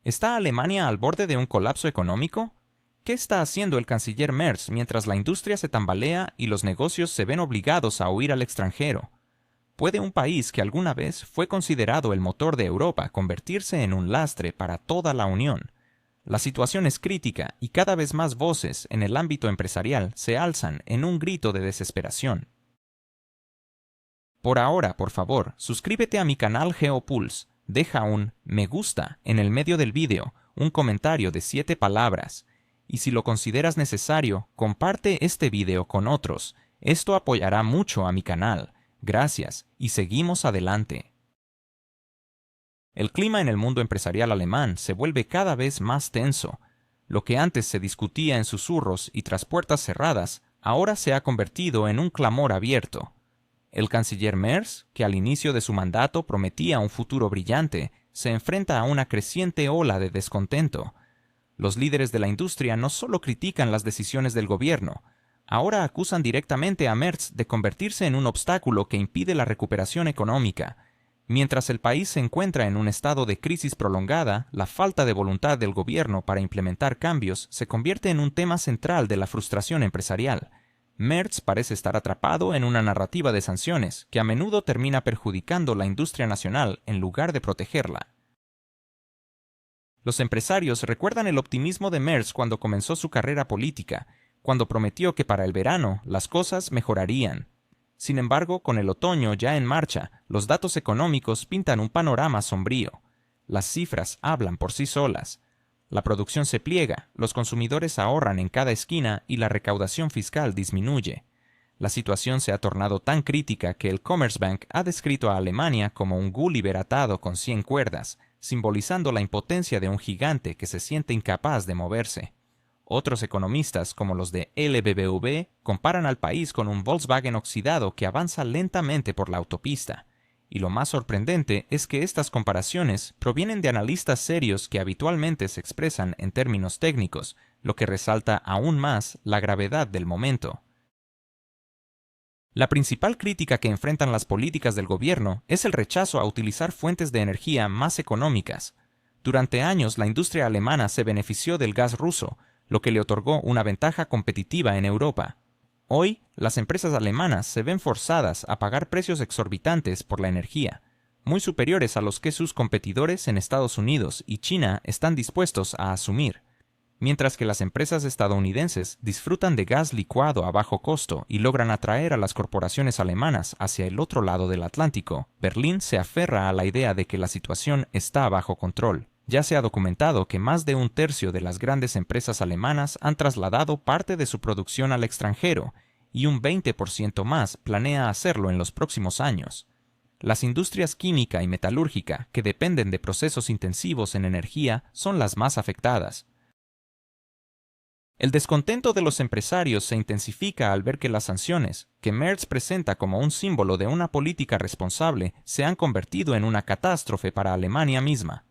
¿Está Alemania al borde de un colapso económico? ¿Qué está haciendo el canciller Merz mientras la industria se tambalea y los negocios se ven obligados a huir al extranjero? ¿Puede un país que alguna vez fue considerado el motor de Europa convertirse en un lastre para toda la Unión? La situación es crítica y cada vez más voces en el ámbito empresarial se alzan en un grito de desesperación. Por ahora, por favor, suscríbete a mi canal GeoPulse, deja un me gusta en el medio del vídeo, un comentario de 7 palabras, y si lo consideras necesario, comparte este vídeo con otros. Esto apoyará mucho a mi canal. Gracias, y seguimos adelante. El clima en el mundo empresarial alemán se vuelve cada vez más tenso. Lo que antes se discutía en susurros y tras puertas cerradas, ahora se ha convertido en un clamor abierto. El canciller Merz, que al inicio de su mandato prometía un futuro brillante, se enfrenta a una creciente ola de descontento. Los líderes de la industria no solo critican las decisiones del gobierno, ahora acusan directamente a Merz de convertirse en un obstáculo que impide la recuperación económica. Mientras el país se encuentra en un estado de crisis prolongada, la falta de voluntad del gobierno para implementar cambios se convierte en un tema central de la frustración empresarial. Merz parece estar atrapado en una narrativa de sanciones que a menudo termina perjudicando la industria nacional en lugar de protegerla. Los empresarios recuerdan el optimismo de Merz cuando comenzó su carrera política, cuando prometió que para el verano las cosas mejorarían. Sin embargo, con el otoño ya en marcha, los datos económicos pintan un panorama sombrío. Las cifras hablan por sí solas. La producción se pliega, los consumidores ahorran en cada esquina y la recaudación fiscal disminuye. La situación se ha tornado tan crítica que el Commerzbank ha descrito a Alemania como un Gulliver atado con 100 cuerdas, simbolizando la impotencia de un gigante que se siente incapaz de moverse. Otros economistas, como los de LBBV, comparan al país con un Volkswagen oxidado que avanza lentamente por la autopista. Y lo más sorprendente es que estas comparaciones provienen de analistas serios que habitualmente se expresan en términos técnicos, lo que resalta aún más la gravedad del momento. La principal crítica que enfrentan las políticas del gobierno es el rechazo a utilizar fuentes de energía más económicas. Durante años la industria alemana se benefició del gas ruso, lo que le otorgó una ventaja competitiva en Europa. Hoy, las empresas alemanas se ven forzadas a pagar precios exorbitantes por la energía, muy superiores a los que sus competidores en Estados Unidos y China están dispuestos a asumir. Mientras que las empresas estadounidenses disfrutan de gas licuado a bajo costo y logran atraer a las corporaciones alemanas hacia el otro lado del Atlántico, Berlín se aferra a la idea de que la situación está bajo control. Ya se ha documentado que más de un tercio de las grandes empresas alemanas han trasladado parte de su producción al extranjero y un 20% más planea hacerlo en los próximos años. Las industrias química y metalúrgica, que dependen de procesos intensivos en energía, son las más afectadas. El descontento de los empresarios se intensifica al ver que las sanciones, que Merz presenta como un símbolo de una política responsable, se han convertido en una catástrofe para Alemania misma.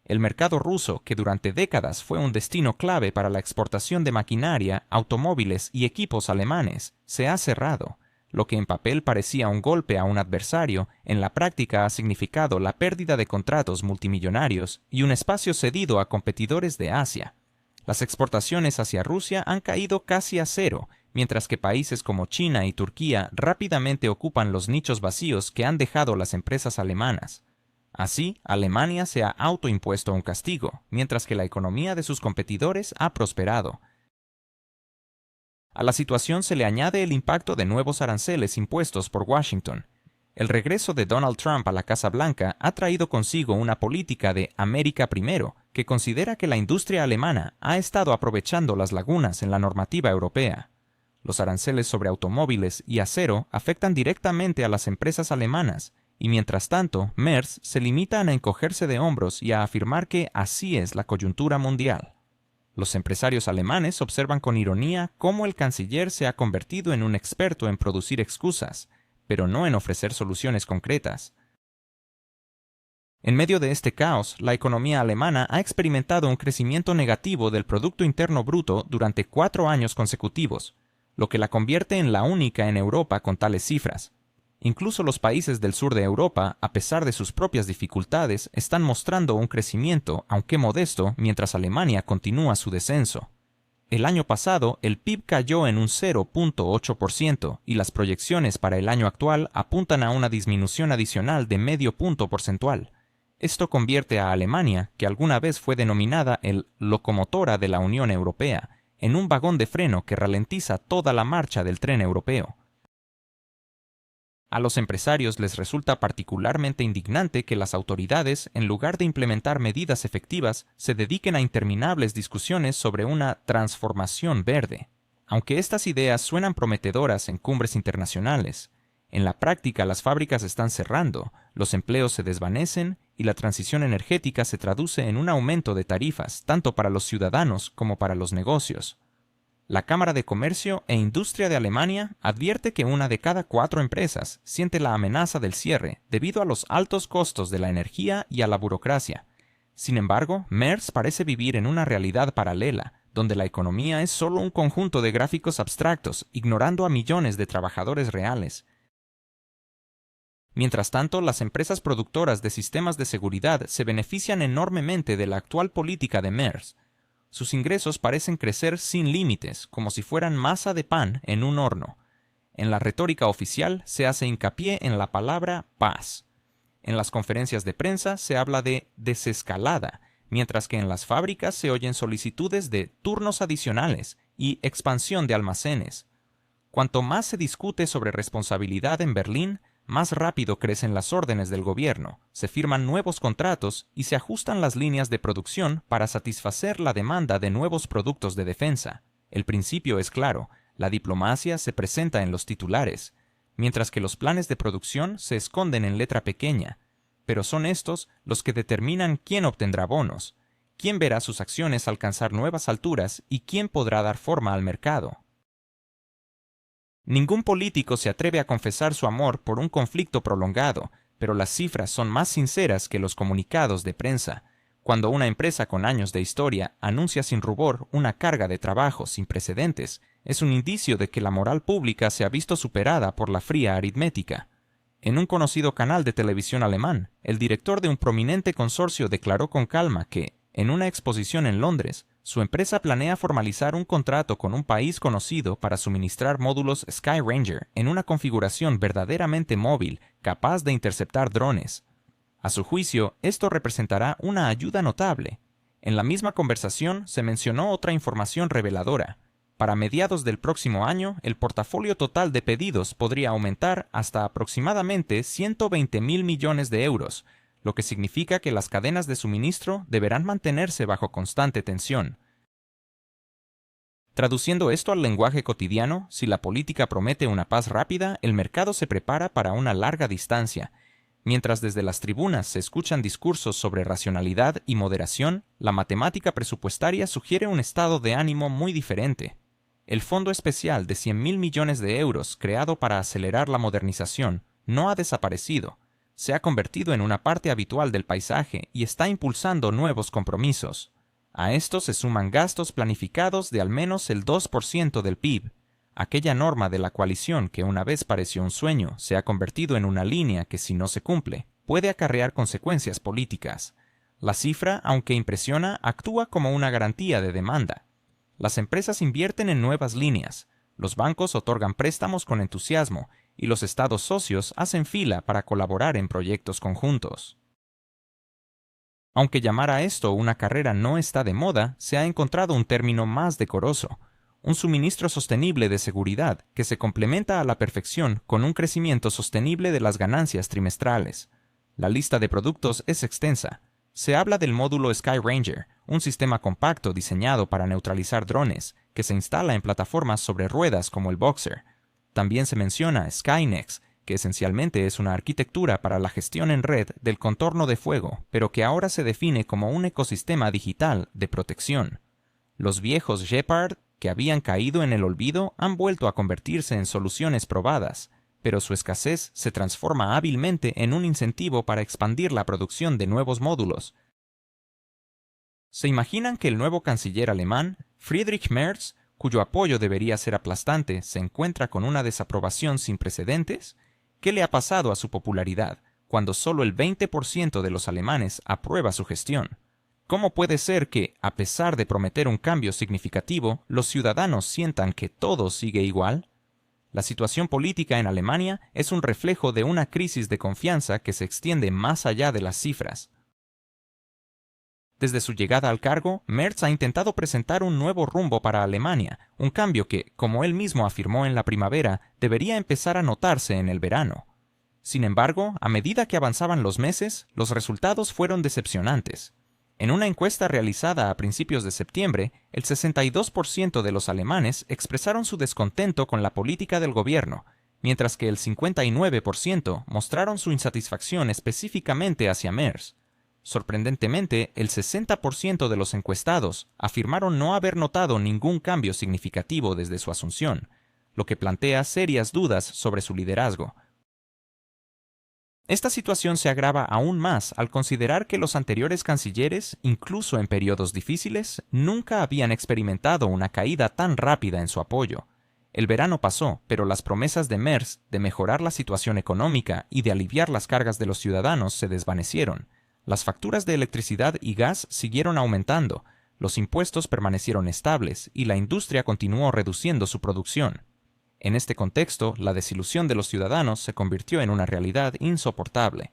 El mercado ruso, que durante décadas fue un destino clave para la exportación de maquinaria, automóviles y equipos alemanes, se ha cerrado. Lo que en papel parecía un golpe a un adversario, en la práctica ha significado la pérdida de contratos multimillonarios y un espacio cedido a competidores de Asia. Las exportaciones hacia Rusia han caído casi a cero, mientras que países como China y Turquía rápidamente ocupan los nichos vacíos que han dejado las empresas alemanas. Así, Alemania se ha autoimpuesto un castigo, mientras que la economía de sus competidores ha prosperado. A la situación se le añade el impacto de nuevos aranceles impuestos por Washington. El regreso de Donald Trump a la Casa Blanca ha traído consigo una política de América primero, que considera que la industria alemana ha estado aprovechando las lagunas en la normativa europea. Los aranceles sobre automóviles y acero afectan directamente a las empresas alemanas, y mientras tanto, Merz se limitan a encogerse de hombros y a afirmar que así es la coyuntura mundial. Los empresarios alemanes observan con ironía cómo el canciller se ha convertido en un experto en producir excusas, pero no en ofrecer soluciones concretas. En medio de este caos, la economía alemana ha experimentado un crecimiento negativo del Producto Interno Bruto durante 4 años consecutivos, lo que la convierte en la única en Europa con tales cifras. Incluso los países del sur de Europa, a pesar de sus propias dificultades, están mostrando un crecimiento, aunque modesto, mientras Alemania continúa su descenso. El año pasado, el PIB cayó en un 0.8% y las proyecciones para el año actual apuntan a una disminución adicional de medio punto porcentual. Esto convierte a Alemania, que alguna vez fue denominada el locomotora de la Unión Europea, en un vagón de freno que ralentiza toda la marcha del tren europeo. A los empresarios les resulta particularmente indignante que las autoridades, en lugar de implementar medidas efectivas, se dediquen a interminables discusiones sobre una transformación verde. Aunque estas ideas suenan prometedoras en cumbres internacionales, en la práctica las fábricas están cerrando, los empleos se desvanecen y la transición energética se traduce en un aumento de tarifas tanto para los ciudadanos como para los negocios. La Cámara de Comercio e Industria de Alemania advierte que 1 de cada 4 empresas siente la amenaza del cierre debido a los altos costos de la energía y a la burocracia. Sin embargo, Merz parece vivir en una realidad paralela, donde la economía es solo un conjunto de gráficos abstractos, ignorando a millones de trabajadores reales. Mientras tanto, las empresas productoras de sistemas de seguridad se benefician enormemente de la actual política de Merz. Sus ingresos parecen crecer sin límites, como si fueran masa de pan en un horno. En la retórica oficial se hace hincapié en la palabra paz. En las conferencias de prensa se habla de desescalada, mientras que en las fábricas se oyen solicitudes de turnos adicionales y expansión de almacenes. Cuanto más se discute sobre responsabilidad en Berlín, más rápido crecen las órdenes del gobierno, se firman nuevos contratos y se ajustan las líneas de producción para satisfacer la demanda de nuevos productos de defensa. El principio es claro, la diplomacia se presenta en los titulares, mientras que los planes de producción se esconden en letra pequeña, pero son estos los que determinan quién obtendrá bonos, quién verá sus acciones alcanzar nuevas alturas y quién podrá dar forma al mercado. Ningún político se atreve a confesar su amor por un conflicto prolongado, pero las cifras son más sinceras que los comunicados de prensa. Cuando una empresa con años de historia anuncia sin rubor una carga de trabajo sin precedentes, es un indicio de que la moral pública se ha visto superada por la fría aritmética. En un conocido canal de televisión alemán, el director de un prominente consorcio declaró con calma que, en una exposición en Londres, su empresa planea formalizar un contrato con un país conocido para suministrar módulos Sky Ranger en una configuración verdaderamente móvil, capaz de interceptar drones. A su juicio, esto representará una ayuda notable. En la misma conversación se mencionó otra información reveladora. Para mediados del próximo año, el portafolio total de pedidos podría aumentar hasta aproximadamente 120.000 millones de euros, lo que significa que las cadenas de suministro deberán mantenerse bajo constante tensión. Traduciendo esto al lenguaje cotidiano, si la política promete una paz rápida, el mercado se prepara para una larga distancia. Mientras desde las tribunas se escuchan discursos sobre racionalidad y moderación, la matemática presupuestaria sugiere un estado de ánimo muy diferente. El fondo especial de 100.000 millones de euros creado para acelerar la modernización no ha desaparecido. Se ha convertido en una parte habitual del paisaje y está impulsando nuevos compromisos. A esto se suman gastos planificados de al menos el 2% del PIB. Aquella norma de la coalición que una vez pareció un sueño se ha convertido en una línea que, si no se cumple, puede acarrear consecuencias políticas. La cifra, aunque impresiona, actúa como una garantía de demanda. Las empresas invierten en nuevas líneas, los bancos otorgan préstamos con entusiasmo y los estados socios hacen fila para colaborar en proyectos conjuntos. Aunque llamar a esto una carrera no está de moda, se ha encontrado un término más decoroso, un suministro sostenible de seguridad que se complementa a la perfección con un crecimiento sostenible de las ganancias trimestrales. La lista de productos es extensa. Se habla del módulo Sky Ranger, un sistema compacto diseñado para neutralizar drones, que se instala en plataformas sobre ruedas como el Boxer. También se menciona Skynex, que esencialmente es una arquitectura para la gestión en red del contorno de fuego, pero que ahora se define como un ecosistema digital de protección. Los viejos Gepard, que habían caído en el olvido, han vuelto a convertirse en soluciones probadas, pero su escasez se transforma hábilmente en un incentivo para expandir la producción de nuevos módulos. ¿Se imaginan que el nuevo canciller alemán, Friedrich Merz, cuyo apoyo debería ser aplastante, se encuentra con una desaprobación sin precedentes? ¿qué le ha pasado a su popularidad cuando solo el 20% de los alemanes aprueba su gestión? ¿Cómo puede ser que, a pesar de prometer un cambio significativo, los ciudadanos sientan que todo sigue igual? La situación política en Alemania es un reflejo de una crisis de confianza que se extiende más allá de las cifras. Desde su llegada al cargo, Merz ha intentado presentar un nuevo rumbo para Alemania, un cambio que, como él mismo afirmó en la primavera, debería empezar a notarse en el verano. Sin embargo, a medida que avanzaban los meses, los resultados fueron decepcionantes. En una encuesta realizada a principios de septiembre, el 62% de los alemanes expresaron su descontento con la política del gobierno, mientras que el 59% mostraron su insatisfacción específicamente hacia Merz. Sorprendentemente, el 60% de los encuestados afirmaron no haber notado ningún cambio significativo desde su asunción, lo que plantea serias dudas sobre su liderazgo. Esta situación se agrava aún más al considerar que los anteriores cancilleres, incluso en periodos difíciles, nunca habían experimentado una caída tan rápida en su apoyo. El verano pasó, pero las promesas de Merz de mejorar la situación económica y de aliviar las cargas de los ciudadanos se desvanecieron. Las facturas de electricidad y gas siguieron aumentando, los impuestos permanecieron estables y la industria continuó reduciendo su producción. En este contexto, la desilusión de los ciudadanos se convirtió en una realidad insoportable.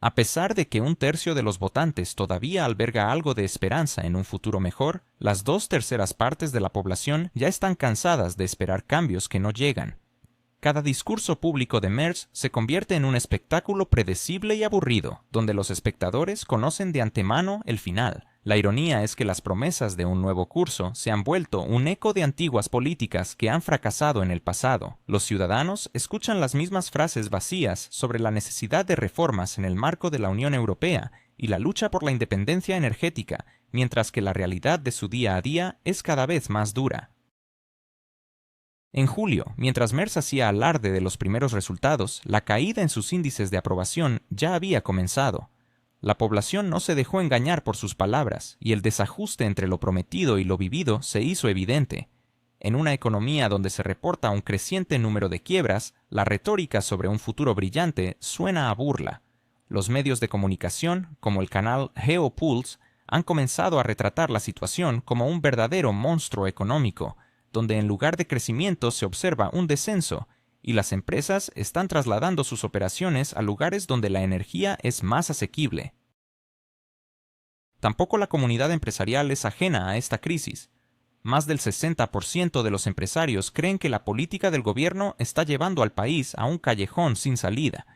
A pesar de que un tercio de los votantes todavía alberga algo de esperanza en un futuro mejor, las 2/3 partes de la población ya están cansadas de esperar cambios que no llegan. Cada discurso público de Merz se convierte en un espectáculo predecible y aburrido, donde los espectadores conocen de antemano el final. La ironía es que las promesas de un nuevo curso se han vuelto un eco de antiguas políticas que han fracasado en el pasado. Los ciudadanos escuchan las mismas frases vacías sobre la necesidad de reformas en el marco de la Unión Europea y la lucha por la independencia energética, mientras que la realidad de su día a día es cada vez más dura. En julio, mientras Merz hacía alarde de los primeros resultados, la caída en sus índices de aprobación ya había comenzado. La población no se dejó engañar por sus palabras, y el desajuste entre lo prometido y lo vivido se hizo evidente. En una economía donde se reporta un creciente número de quiebras, la retórica sobre un futuro brillante suena a burla. Los medios de comunicación, como el canal Geopulse, han comenzado a retratar la situación como un verdadero monstruo económico, donde en lugar de crecimiento se observa un descenso, y las empresas están trasladando sus operaciones a lugares donde la energía es más asequible. Tampoco la comunidad empresarial es ajena a esta crisis. Más del 60% de los empresarios creen que la política del gobierno está llevando al país a un callejón sin salida.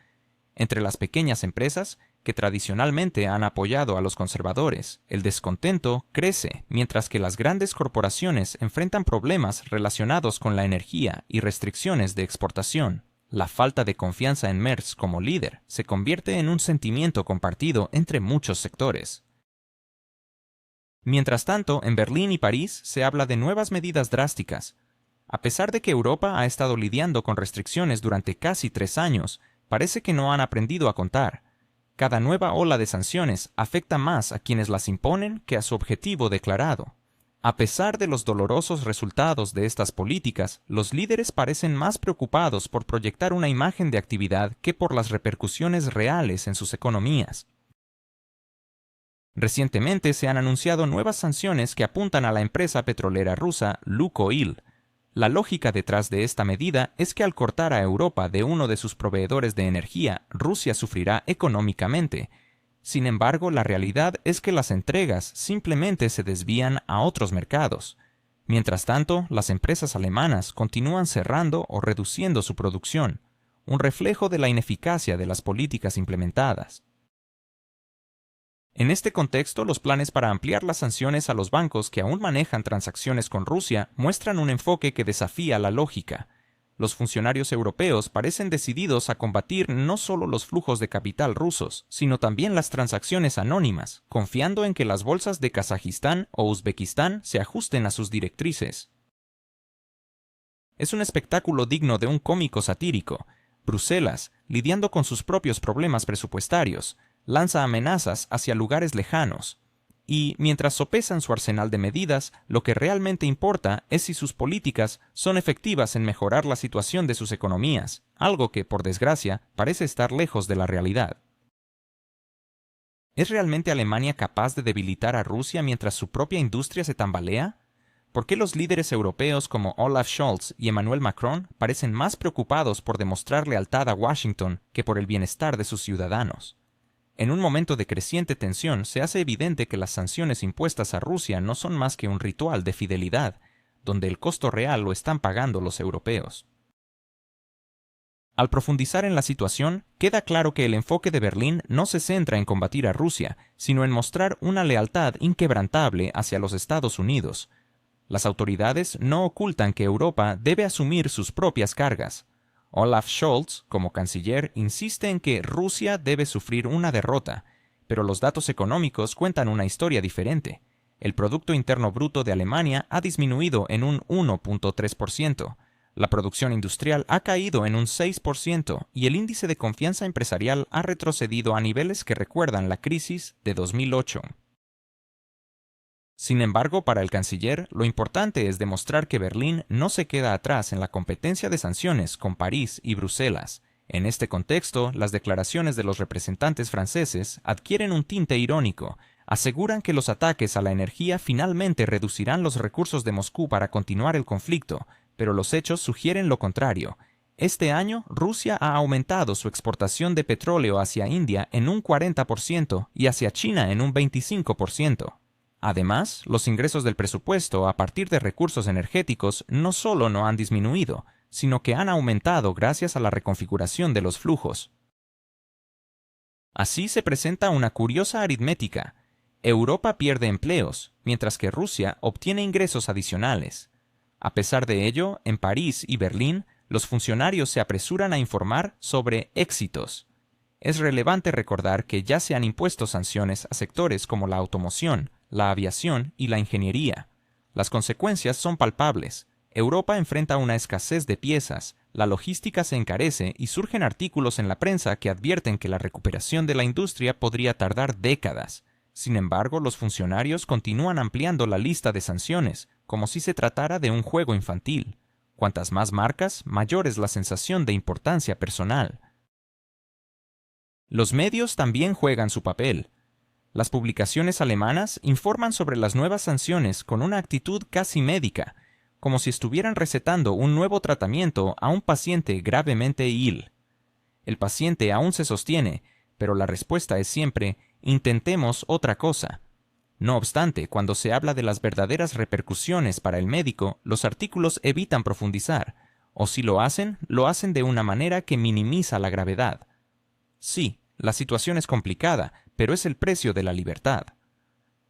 Entre las pequeñas empresas, que tradicionalmente han apoyado a los conservadores, el descontento crece, mientras que las grandes corporaciones enfrentan problemas relacionados con la energía y restricciones de exportación. La falta de confianza en Merz como líder se convierte en un sentimiento compartido entre muchos sectores. Mientras tanto, en Berlín y París se habla de nuevas medidas drásticas. A pesar de que Europa ha estado lidiando con restricciones durante casi 3 años, parece que no han aprendido a contar. Cada nueva ola de sanciones afecta más a quienes las imponen que a su objetivo declarado. A pesar de los dolorosos resultados de estas políticas, los líderes parecen más preocupados por proyectar una imagen de actividad que por las repercusiones reales en sus economías. Recientemente se han anunciado nuevas sanciones que apuntan a la empresa petrolera rusa Lukoil. La lógica detrás de esta medida es que al cortar a Europa de uno de sus proveedores de energía, Rusia sufrirá económicamente. Sin embargo, la realidad es que las entregas simplemente se desvían a otros mercados. Mientras tanto, las empresas alemanas continúan cerrando o reduciendo su producción, un reflejo de la ineficacia de las políticas implementadas. En este contexto, los planes para ampliar las sanciones a los bancos que aún manejan transacciones con Rusia muestran un enfoque que desafía la lógica. Los funcionarios europeos parecen decididos a combatir no solo los flujos de capital rusos, sino también las transacciones anónimas, confiando en que las bolsas de Kazajistán o Uzbekistán se ajusten a sus directrices. Es un espectáculo digno de un cómico satírico. Bruselas, lidiando con sus propios problemas presupuestarios, lanza amenazas hacia lugares lejanos. Y mientras sopesan su arsenal de medidas, lo que realmente importa es si sus políticas son efectivas en mejorar la situación de sus economías, algo que, por desgracia, parece estar lejos de la realidad. ¿Es realmente Alemania capaz de debilitar a Rusia mientras su propia industria se tambalea? ¿Por qué los líderes europeos como Olaf Scholz y Emmanuel Macron parecen más preocupados por demostrar lealtad a Washington que por el bienestar de sus ciudadanos? En un momento de creciente tensión, se hace evidente que las sanciones impuestas a Rusia no son más que un ritual de fidelidad, donde el costo real lo están pagando los europeos. Al profundizar en la situación, queda claro que el enfoque de Berlín no se centra en combatir a Rusia, sino en mostrar una lealtad inquebrantable hacia los Estados Unidos. Las autoridades no ocultan que Europa debe asumir sus propias cargas. Olaf Scholz, como canciller, insiste en que Rusia debe sufrir una derrota, pero los datos económicos cuentan una historia diferente. El Producto Interno Bruto de Alemania ha disminuido en un 1.3%, la producción industrial ha caído en un 6% y el índice de confianza empresarial ha retrocedido a niveles que recuerdan la crisis de 2008. Sin embargo, para el canciller, lo importante es demostrar que Berlín no se queda atrás en la competencia de sanciones con París y Bruselas. En este contexto, las declaraciones de los representantes franceses adquieren un tinte irónico. Aseguran que los ataques a la energía finalmente reducirán los recursos de Moscú para continuar el conflicto, pero los hechos sugieren lo contrario. Este año, Rusia ha aumentado su exportación de petróleo hacia India en un 40% y hacia China en un 25%. Además, los ingresos del presupuesto a partir de recursos energéticos no solo no han disminuido, sino que han aumentado gracias a la reconfiguración de los flujos. Así se presenta una curiosa aritmética. Europa pierde empleos, mientras que Rusia obtiene ingresos adicionales. A pesar de ello, en París y Berlín, los funcionarios se apresuran a informar sobre éxitos. Es relevante recordar que ya se han impuesto sanciones a sectores como la automoción, la aviación y la ingeniería. Las consecuencias son palpables. Europa enfrenta una escasez de piezas, la logística se encarece y surgen artículos en la prensa que advierten que la recuperación de la industria podría tardar décadas. Sin embargo, los funcionarios continúan ampliando la lista de sanciones, como si se tratara de un juego infantil. Cuantas más marcas, mayor es la sensación de importancia personal. Los medios también juegan su papel. Las publicaciones alemanas informan sobre las nuevas sanciones con una actitud casi médica, como si estuvieran recetando un nuevo tratamiento a un paciente gravemente ill. El paciente aún se sostiene, pero la respuesta es siempre: intentemos otra cosa. No obstante, cuando se habla de las verdaderas repercusiones para el médico, los artículos evitan profundizar, o si lo hacen de una manera que minimiza la gravedad. Sí, la situación es complicada, pero es el precio de la libertad.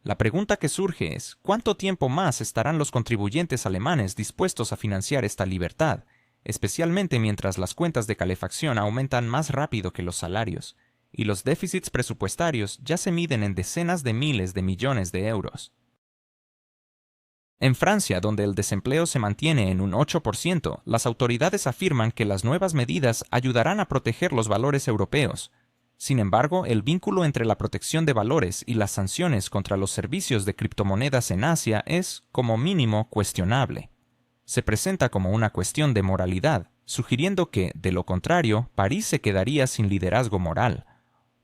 La pregunta que surge es: ¿cuánto tiempo más estarán los contribuyentes alemanes dispuestos a financiar esta libertad, especialmente mientras las cuentas de calefacción aumentan más rápido que los salarios, y los déficits presupuestarios ya se miden en decenas de miles de millones de euros? En Francia, donde el desempleo se mantiene en un 8%, las autoridades afirman que las nuevas medidas ayudarán a proteger los valores europeos. Sin embargo, el vínculo entre la protección de valores y las sanciones contra los servicios de criptomonedas en Asia es, como mínimo, cuestionable. Se presenta como una cuestión de moralidad, sugiriendo que, de lo contrario, París se quedaría sin liderazgo moral.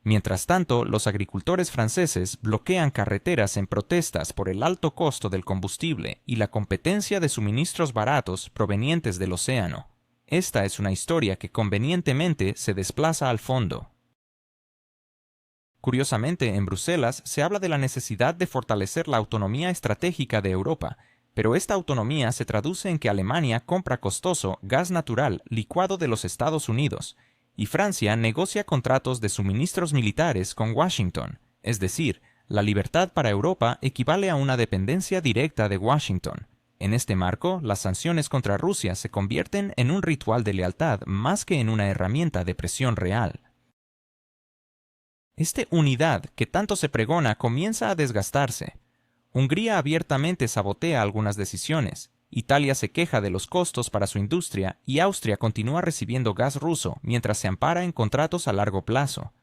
Mientras tanto, los agricultores franceses bloquean carreteras en protestas por el alto costo del combustible y la competencia de suministros baratos provenientes del océano. Esta es una historia que convenientemente se desplaza al fondo. Curiosamente, en Bruselas se habla de la necesidad de fortalecer la autonomía estratégica de Europa, pero esta autonomía se traduce en que Alemania compra costoso gas natural licuado de los Estados Unidos, y Francia negocia contratos de suministros militares con Washington. Es decir, la libertad para Europa equivale a una dependencia directa de Washington. En este marco, las sanciones contra Rusia se convierten en un ritual de lealtad más que en una herramienta de presión real. Esta unidad que tanto se pregona comienza a desgastarse. Hungría abiertamente sabotea algunas decisiones, Italia se queja de los costos para su industria y Austria continúa recibiendo gas ruso mientras se ampara en contratos a largo plazo.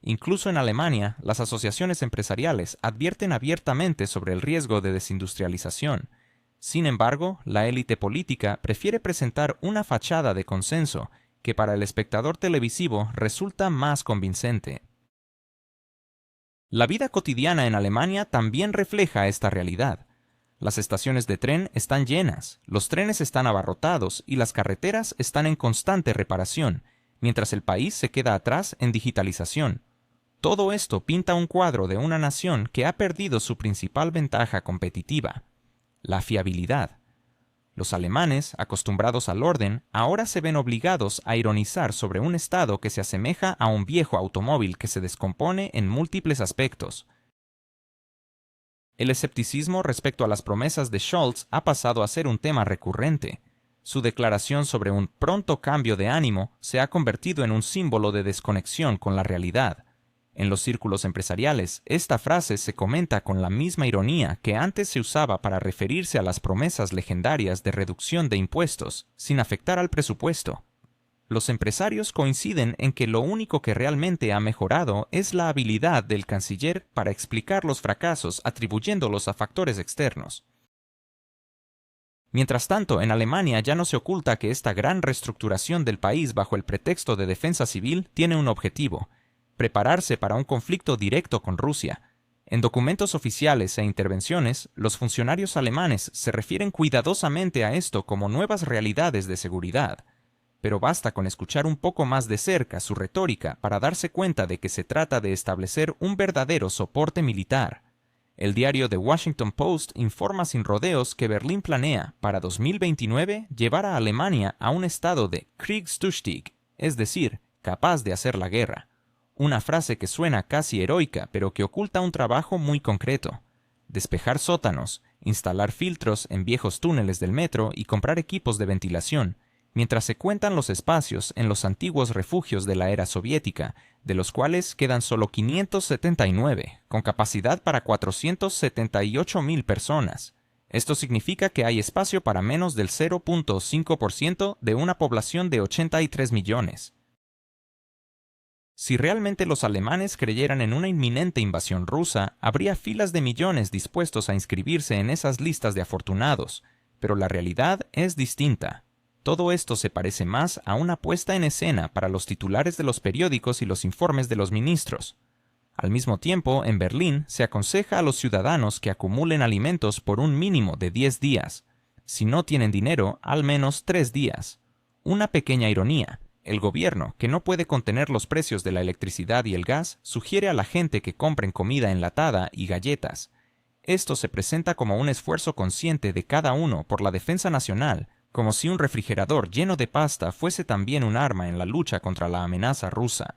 Incluso en Alemania, las asociaciones empresariales advierten abiertamente sobre el riesgo de desindustrialización. Sin embargo, la élite política prefiere presentar una fachada de consenso que para el espectador televisivo resulta más convincente. La vida cotidiana en Alemania también refleja esta realidad. Las estaciones de tren están llenas, los trenes están abarrotados y las carreteras están en constante reparación, mientras el país se queda atrás en digitalización. Todo esto pinta un cuadro de una nación que ha perdido su principal ventaja competitiva, la fiabilidad. Los alemanes, acostumbrados al orden, ahora se ven obligados a ironizar sobre un estado que se asemeja a un viejo automóvil que se descompone en múltiples aspectos. El escepticismo respecto a las promesas de Scholz ha pasado a ser un tema recurrente. Su declaración sobre un pronto cambio de ánimo se ha convertido en un símbolo de desconexión con la realidad. En los círculos empresariales, esta frase se comenta con la misma ironía que antes se usaba para referirse a las promesas legendarias de reducción de impuestos, sin afectar al presupuesto. Los empresarios coinciden en que lo único que realmente ha mejorado es la habilidad del canciller para explicar los fracasos atribuyéndolos a factores externos. Mientras tanto, en Alemania ya no se oculta que esta gran reestructuración del país bajo el pretexto de defensa civil tiene un objetivo: prepararse para un conflicto directo con Rusia. En documentos oficiales e intervenciones, los funcionarios alemanes se refieren cuidadosamente a esto como nuevas realidades de seguridad. Pero basta con escuchar un poco más de cerca su retórica para darse cuenta de que se trata de establecer un verdadero soporte militar. El diario The Washington Post informa sin rodeos que Berlín planea, para 2029, llevar a Alemania a un estado de Kriegstüchtig, es decir, capaz de hacer la guerra. Una frase que suena casi heroica, pero que oculta un trabajo muy concreto: despejar sótanos, instalar filtros en viejos túneles del metro y comprar equipos de ventilación, mientras se cuentan los espacios en los antiguos refugios de la era soviética, de los cuales quedan solo 579, con capacidad para 478.000 personas. Esto significa que hay espacio para menos del 0.5% de una población de 83 millones. Si realmente los alemanes creyeran en una inminente invasión rusa, habría filas de millones dispuestos a inscribirse en esas listas de afortunados, pero la realidad es distinta. Todo esto se parece más a una puesta en escena para los titulares de los periódicos y los informes de los ministros. Al mismo tiempo, en Berlín se aconseja a los ciudadanos que acumulen alimentos por un mínimo de 10 días. Si no tienen dinero, al menos 3 días. Una pequeña ironía: el gobierno, que no puede contener los precios de la electricidad y el gas, sugiere a la gente que compren comida enlatada y galletas. Esto se presenta como un esfuerzo consciente de cada uno por la defensa nacional, como si un refrigerador lleno de pasta fuese también un arma en la lucha contra la amenaza rusa.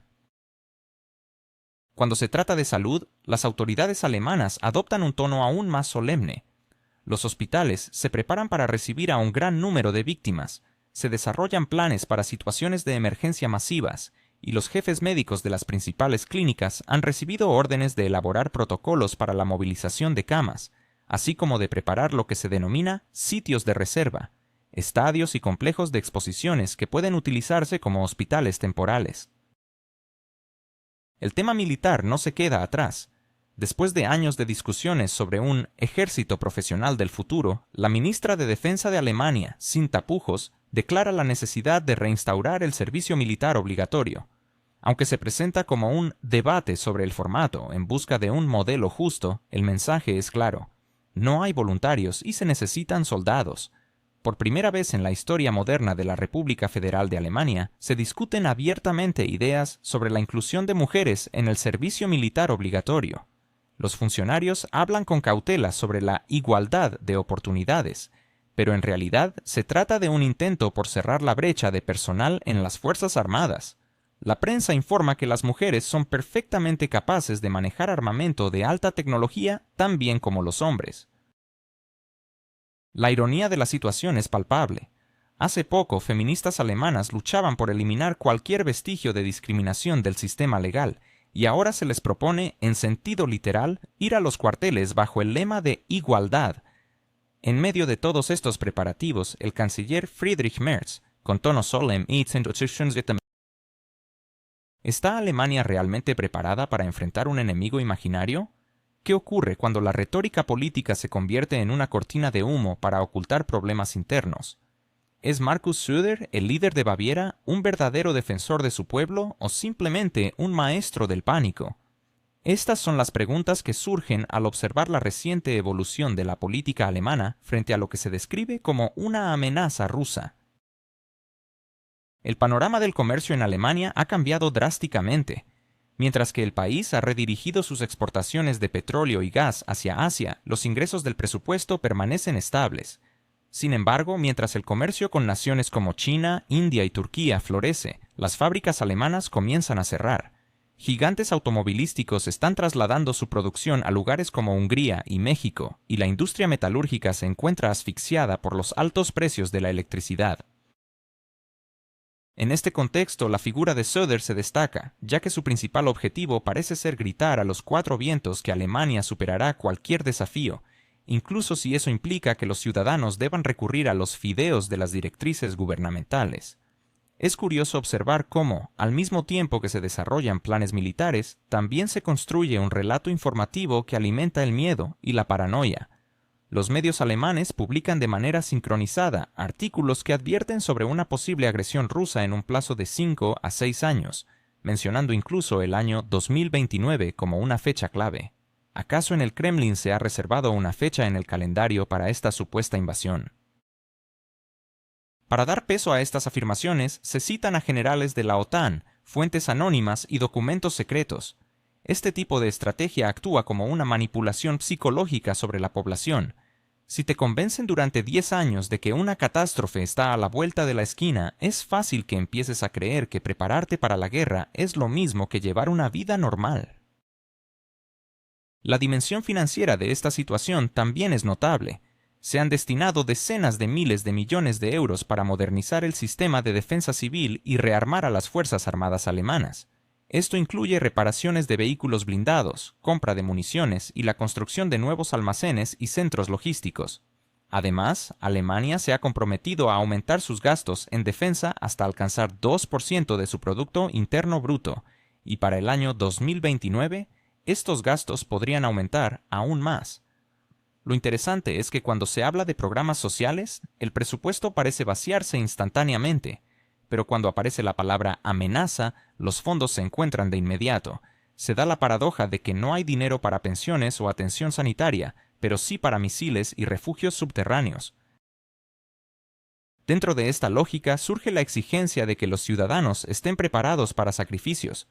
Cuando se trata de salud, las autoridades alemanas adoptan un tono aún más solemne. Los hospitales se preparan para recibir a un gran número de víctimas, se desarrollan planes para situaciones de emergencia masivas, y los jefes médicos de las principales clínicas han recibido órdenes de elaborar protocolos para la movilización de camas, así como de preparar lo que se denomina sitios de reserva, estadios y complejos de exposiciones que pueden utilizarse como hospitales temporales. El tema militar no se queda atrás. Después de años de discusiones sobre un ejército profesional del futuro, la ministra de Defensa de Alemania, sin tapujos, declara la necesidad de reinstaurar el servicio militar obligatorio. Aunque se presenta como un debate sobre el formato en busca de un modelo justo, el mensaje es claro: no hay voluntarios y se necesitan soldados. Por primera vez en la historia moderna de la República Federal de Alemania, se discuten abiertamente ideas sobre la inclusión de mujeres en el servicio militar obligatorio. Los funcionarios hablan con cautela sobre la igualdad de oportunidades, pero en realidad se trata de un intento por cerrar la brecha de personal en las Fuerzas Armadas. La prensa informa que las mujeres son perfectamente capaces de manejar armamento de alta tecnología tan bien como los hombres. La ironía de la situación es palpable. Hace poco, feministas alemanas luchaban por eliminar cualquier vestigio de discriminación del sistema legal, y ahora se les propone, en sentido literal, ir a los cuarteles bajo el lema de igualdad. En medio de todos estos preparativos, el canciller Friedrich Merz, con tono solemne y ¿Está Alemania realmente preparada para enfrentar un enemigo imaginario? ¿Qué ocurre cuando la retórica política se convierte en una cortina de humo para ocultar problemas internos? ¿Es Markus Söder, el líder de Baviera, un verdadero defensor de su pueblo o simplemente un maestro del pánico? Estas son las preguntas que surgen al observar la reciente evolución de la política alemana frente a lo que se describe como una amenaza rusa. El panorama del comercio en Alemania ha cambiado drásticamente. Mientras que el país ha redirigido sus exportaciones de petróleo y gas hacia Asia, los ingresos del presupuesto permanecen estables. Sin embargo, mientras el comercio con naciones como China, India y Turquía florece, las fábricas alemanas comienzan a cerrar. Gigantes automovilísticos están trasladando su producción a lugares como Hungría y México, y la industria metalúrgica se encuentra asfixiada por los altos precios de la electricidad. En este contexto, la figura de Söder se destaca, ya que su principal objetivo parece ser gritar a los cuatro vientos que Alemania superará cualquier desafío, incluso si eso implica que los ciudadanos deban recurrir a los fideos de las directrices gubernamentales. Es curioso observar cómo, al mismo tiempo que se desarrollan planes militares, también se construye un relato informativo que alimenta el miedo y la paranoia. Los medios alemanes publican de manera sincronizada artículos que advierten sobre una posible agresión rusa en un plazo de 5 a 6 años, mencionando incluso el año 2029 como una fecha clave. ¿Acaso en el Kremlin se ha reservado una fecha en el calendario para esta supuesta invasión? Para dar peso a estas afirmaciones, se citan a generales de la OTAN, fuentes anónimas y documentos secretos. Este tipo de estrategia actúa como una manipulación psicológica sobre la población. Si te convencen durante 10 años de que una catástrofe está a la vuelta de la esquina, es fácil que empieces a creer que prepararte para la guerra es lo mismo que llevar una vida normal. La dimensión financiera de esta situación también es notable. Se han destinado decenas de miles de millones de euros para modernizar el sistema de defensa civil y rearmar a las Fuerzas Armadas alemanas. Esto incluye reparaciones de vehículos blindados, compra de municiones y la construcción de nuevos almacenes y centros logísticos. Además, Alemania se ha comprometido a aumentar sus gastos en defensa hasta alcanzar 2% de su Producto Interno Bruto, y para el año 2029, estos gastos podrían aumentar aún más. Lo interesante es que cuando se habla de programas sociales, el presupuesto parece vaciarse instantáneamente, pero cuando aparece la palabra amenaza, los fondos se encuentran de inmediato. Se da la paradoja de que no hay dinero para pensiones o atención sanitaria, pero sí para misiles y refugios subterráneos. Dentro de esta lógica surge la exigencia de que los ciudadanos estén preparados para sacrificios.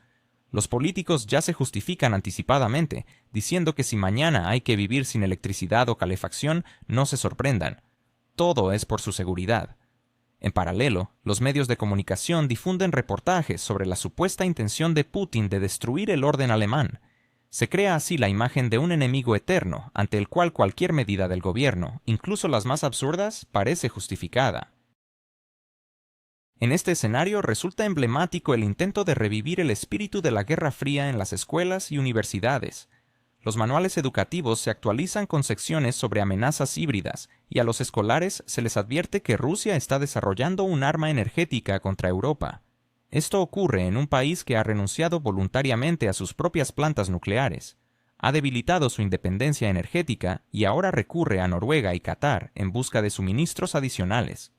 Los políticos ya se justifican anticipadamente, diciendo que si mañana hay que vivir sin electricidad o calefacción, no se sorprendan. Todo es por su seguridad. En paralelo, los medios de comunicación difunden reportajes sobre la supuesta intención de Putin de destruir el orden alemán. Se crea así la imagen de un enemigo eterno, ante el cual cualquier medida del gobierno, incluso las más absurdas, parece justificada. En este escenario resulta emblemático el intento de revivir el espíritu de la Guerra Fría en las escuelas y universidades. Los manuales educativos se actualizan con secciones sobre amenazas híbridas, y a los escolares se les advierte que Rusia está desarrollando un arma energética contra Europa. Esto ocurre en un país que ha renunciado voluntariamente a sus propias plantas nucleares, ha debilitado su independencia energética y ahora recurre a Noruega y Qatar en busca de suministros adicionales.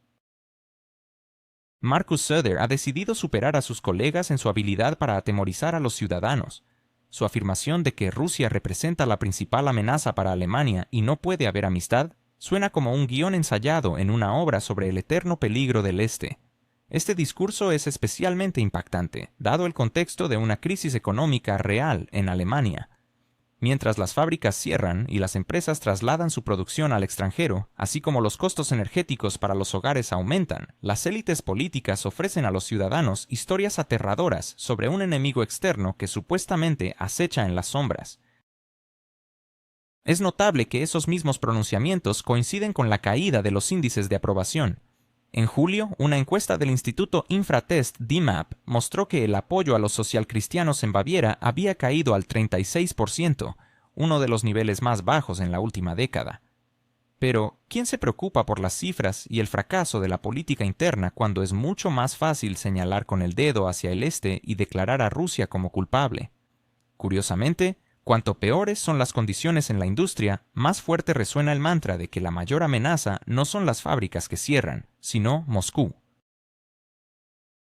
Markus Söder ha decidido superar a sus colegas en su habilidad para atemorizar a los ciudadanos. Su afirmación de que Rusia representa la principal amenaza para Alemania y no puede haber amistad suena como un guión ensayado en una obra sobre el eterno peligro del Este. Este discurso es especialmente impactante, dado el contexto de una crisis económica real en Alemania. Mientras las fábricas cierran y las empresas trasladan su producción al extranjero, así como los costos energéticos para los hogares aumentan, las élites políticas ofrecen a los ciudadanos historias aterradoras sobre un enemigo externo que supuestamente acecha en las sombras. Es notable que esos mismos pronunciamientos coinciden con la caída de los índices de aprobación. En julio, una encuesta del Instituto Infratest DIMAP mostró que el apoyo a los socialcristianos en Baviera había caído al 36%, uno de los niveles más bajos en la última década. Pero, ¿quién se preocupa por las cifras y el fracaso de la política interna cuando es mucho más fácil señalar con el dedo hacia el este y declarar a Rusia como culpable? Curiosamente, cuanto peores son las condiciones en la industria, más fuerte resuena el mantra de que la mayor amenaza no son las fábricas que cierran, sino Moscú.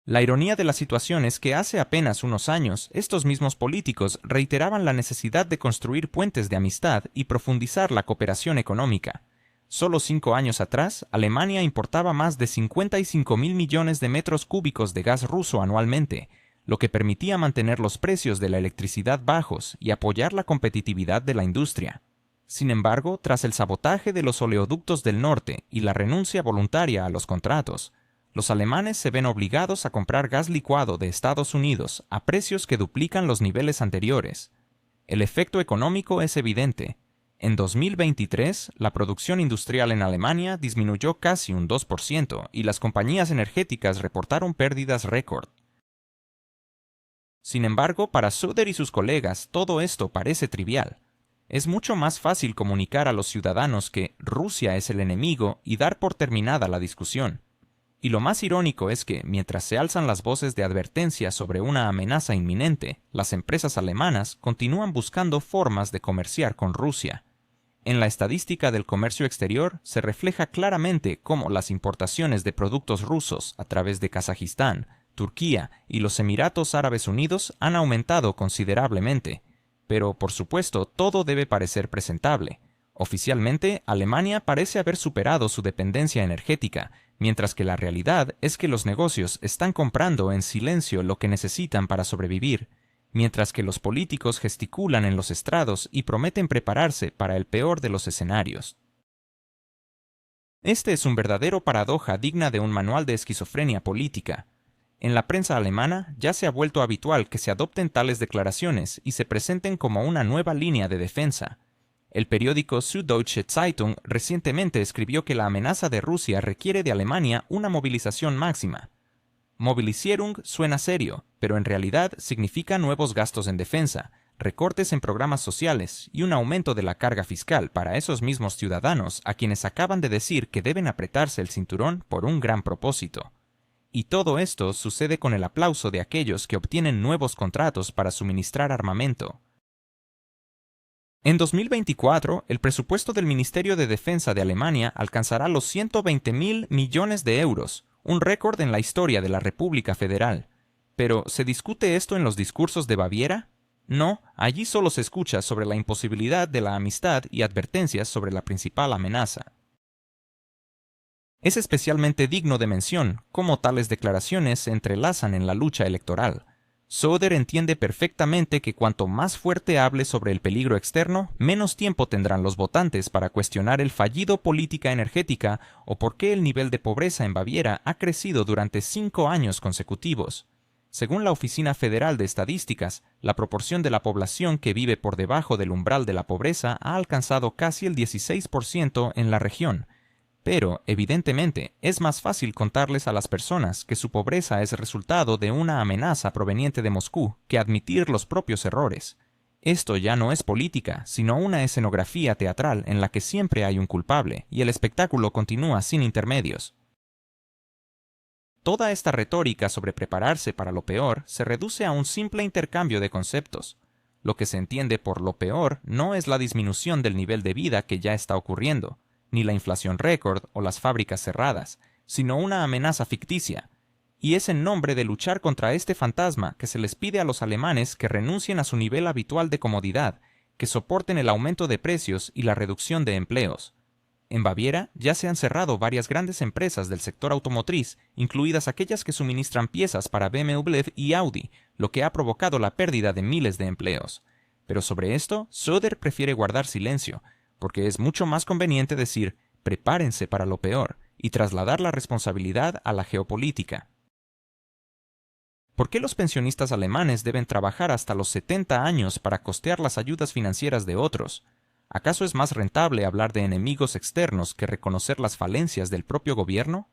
La ironía de la situación es que hace apenas unos años, estos mismos políticos reiteraban la necesidad de construir puentes de amistad y profundizar la cooperación económica. Solo 5 años atrás, Alemania importaba más de 55.000 millones de metros cúbicos de gas ruso anualmente, lo que permitía mantener los precios de la electricidad bajos y apoyar la competitividad de la industria. Sin embargo, tras el sabotaje de los oleoductos del norte y la renuncia voluntaria a los contratos, los alemanes se ven obligados a comprar gas licuado de Estados Unidos a precios que duplican los niveles anteriores. El efecto económico es evidente. En 2023, la producción industrial en Alemania disminuyó casi un 2% y las compañías energéticas reportaron pérdidas récord. Sin embargo, para Söder y sus colegas, todo esto parece trivial. Es mucho más fácil comunicar a los ciudadanos que Rusia es el enemigo y dar por terminada la discusión. Y lo más irónico es que, mientras se alzan las voces de advertencia sobre una amenaza inminente, las empresas alemanas continúan buscando formas de comerciar con Rusia. En la estadística del comercio exterior se refleja claramente cómo las importaciones de productos rusos a través de Kazajistán, Turquía y los Emiratos Árabes Unidos han aumentado considerablemente. Pero, por supuesto, todo debe parecer presentable. Oficialmente, Alemania parece haber superado su dependencia energética, mientras que la realidad es que los negocios están comprando en silencio lo que necesitan para sobrevivir, mientras que los políticos gesticulan en los estrados y prometen prepararse para el peor de los escenarios. Este es un verdadero paradoja digna de un manual de esquizofrenia política. En la prensa alemana ya se ha vuelto habitual que se adopten tales declaraciones y se presenten como una nueva línea de defensa. El periódico Süddeutsche Zeitung recientemente escribió que la amenaza de Rusia requiere de Alemania una movilización máxima. Mobilisierung suena serio, pero en realidad significa nuevos gastos en defensa, recortes en programas sociales y un aumento de la carga fiscal para esos mismos ciudadanos a quienes acaban de decir que deben apretarse el cinturón por un gran propósito. Y todo esto sucede con el aplauso de aquellos que obtienen nuevos contratos para suministrar armamento. En 2024, el presupuesto del Ministerio de Defensa de Alemania alcanzará los 120.000 millones de euros, un récord en la historia de la República Federal. Pero, ¿se discute esto en los discursos de Baviera? No, allí solo se escucha sobre la imposibilidad de la amistad y advertencias sobre la principal amenaza. Es especialmente digno de mención cómo tales declaraciones se entrelazan en la lucha electoral. Söder entiende perfectamente que cuanto más fuerte hable sobre el peligro externo, menos tiempo tendrán los votantes para cuestionar el fallido política energética o por qué el nivel de pobreza en Baviera ha crecido durante 5 años consecutivos. Según la Oficina Federal de Estadísticas, la proporción de la población que vive por debajo del umbral de la pobreza ha alcanzado casi el 16% en la región. Pero, evidentemente, es más fácil contarles a las personas que su pobreza es resultado de una amenaza proveniente de Moscú que admitir los propios errores. Esto ya no es política, sino una escenografía teatral en la que siempre hay un culpable y el espectáculo continúa sin intermedios. Toda esta retórica sobre prepararse para lo peor se reduce a un simple intercambio de conceptos. Lo que se entiende por lo peor no es la disminución del nivel de vida que ya está ocurriendo, ni la inflación récord o las fábricas cerradas, sino una amenaza ficticia. Y es en nombre de luchar contra este fantasma que se les pide a los alemanes que renuncien a su nivel habitual de comodidad, que soporten el aumento de precios y la reducción de empleos. En Baviera ya se han cerrado varias grandes empresas del sector automotriz, incluidas aquellas que suministran piezas para BMW y Audi, lo que ha provocado la pérdida de miles de empleos. Pero sobre esto, Söder prefiere guardar silencio, porque es mucho más conveniente decir «prepárense para lo peor» y trasladar la responsabilidad a la geopolítica. ¿Por qué los pensionistas alemanes deben trabajar hasta los 70 años para costear las ayudas financieras de otros? ¿Acaso es más rentable hablar de enemigos externos que reconocer las falencias del propio gobierno?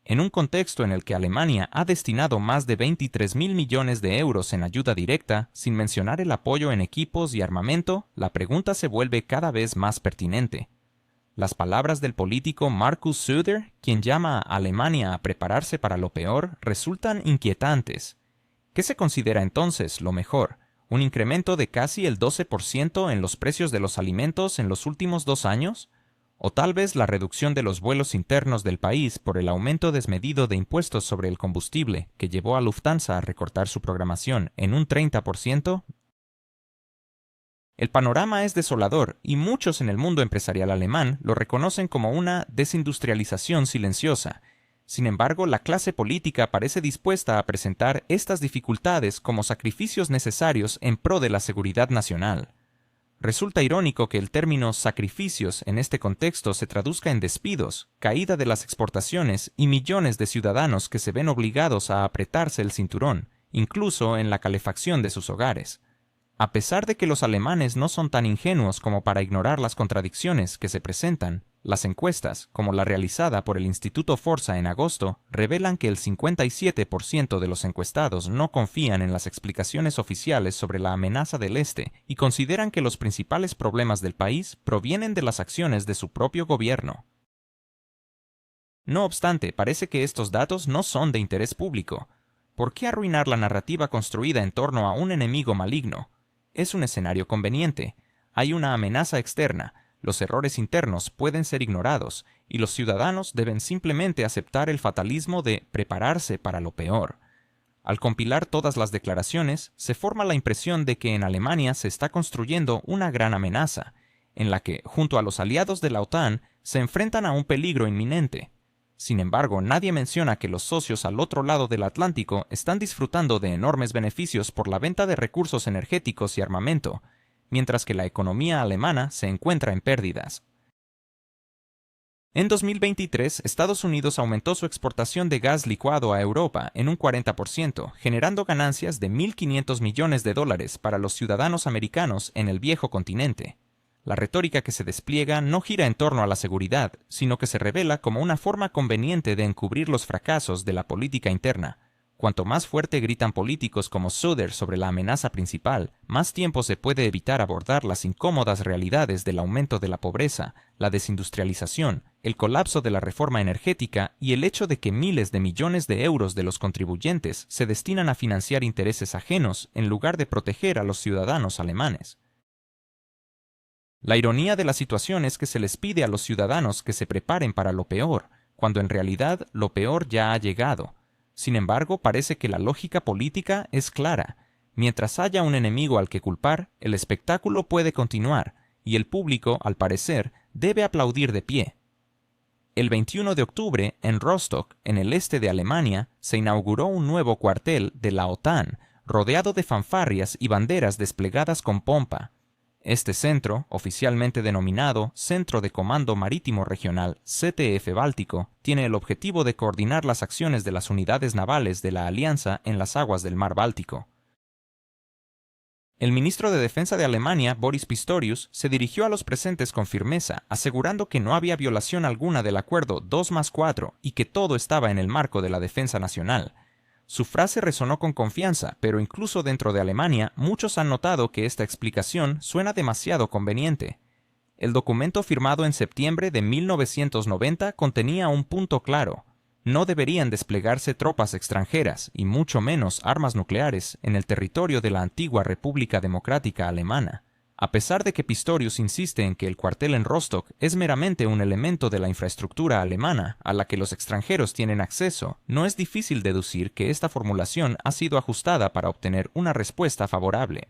En un contexto en el que Alemania ha destinado más de 23.000 millones de euros en ayuda directa, sin mencionar el apoyo en equipos y armamento, la pregunta se vuelve cada vez más pertinente. Las palabras del político Markus Söder, quien llama a Alemania a prepararse para lo peor, resultan inquietantes. ¿Qué se considera entonces lo mejor? ¿Un incremento de casi el 12% en los precios de los alimentos en los últimos 2 años? ¿O tal vez la reducción de los vuelos internos del país por el aumento desmedido de impuestos sobre el combustible que llevó a Lufthansa a recortar su programación en un 30%? El panorama es desolador y muchos en el mundo empresarial alemán lo reconocen como una desindustrialización silenciosa. Sin embargo, la clase política parece dispuesta a presentar estas dificultades como sacrificios necesarios en pro de la seguridad nacional. Resulta irónico que el término sacrificios en este contexto se traduzca en despidos, caída de las exportaciones y millones de ciudadanos que se ven obligados a apretarse el cinturón, incluso en la calefacción de sus hogares. A pesar de que los alemanes no son tan ingenuos como para ignorar las contradicciones que se presentan, las encuestas, como la realizada por el Instituto Forsa en agosto, revelan que el 57% de los encuestados no confían en las explicaciones oficiales sobre la amenaza del Este y consideran que los principales problemas del país provienen de las acciones de su propio gobierno. No obstante, parece que estos datos no son de interés público. ¿Por qué arruinar la narrativa construida en torno a un enemigo maligno? Es un escenario conveniente. Hay una amenaza externa, los errores internos pueden ser ignorados, y los ciudadanos deben simplemente aceptar el fatalismo de prepararse para lo peor. Al compilar todas las declaraciones, se forma la impresión de que en Alemania se está construyendo una gran amenaza, en la que, junto a los aliados de la OTAN, se enfrentan a un peligro inminente. Sin embargo, nadie menciona que los socios al otro lado del Atlántico están disfrutando de enormes beneficios por la venta de recursos energéticos y armamento, mientras que la economía alemana se encuentra en pérdidas. En 2023, Estados Unidos aumentó su exportación de gas licuado a Europa en un 40%, generando ganancias de $1.500 millones para los ciudadanos americanos en el viejo continente. La retórica que se despliega no gira en torno a la seguridad, sino que se revela como una forma conveniente de encubrir los fracasos de la política interna. Cuanto más fuerte gritan políticos como Söder sobre la amenaza principal, más tiempo se puede evitar abordar las incómodas realidades del aumento de la pobreza, la desindustrialización, el colapso de la reforma energética y el hecho de que miles de millones de euros de los contribuyentes se destinan a financiar intereses ajenos en lugar de proteger a los ciudadanos alemanes. La ironía de la situación es que se les pide a los ciudadanos que se preparen para lo peor, cuando en realidad lo peor ya ha llegado. Sin embargo, parece que la lógica política es clara. Mientras haya un enemigo al que culpar, el espectáculo puede continuar, y el público, al parecer, debe aplaudir de pie. El 21 de octubre, en Rostock, en el este de Alemania, se inauguró un nuevo cuartel de la OTAN, rodeado de fanfarrias y banderas desplegadas con pompa. Este centro, oficialmente denominado Centro de Comando Marítimo Regional CTF Báltico, tiene el objetivo de coordinar las acciones de las unidades navales de la Alianza en las aguas del Mar Báltico. El ministro de Defensa de Alemania, Boris Pistorius, se dirigió a los presentes con firmeza, asegurando que no había violación alguna del Acuerdo 2+4 y que todo estaba en el marco de la defensa nacional. Su frase resonó con confianza, pero incluso dentro de Alemania, muchos han notado que esta explicación suena demasiado conveniente. El documento firmado en septiembre de 1990 contenía un punto claro. No deberían desplegarse tropas extranjeras, y mucho menos armas nucleares, en el territorio de la antigua República Democrática Alemana. A pesar de que Pistorius insiste en que el cuartel en Rostock es meramente un elemento de la infraestructura alemana a la que los extranjeros tienen acceso, no es difícil deducir que esta formulación ha sido ajustada para obtener una respuesta favorable.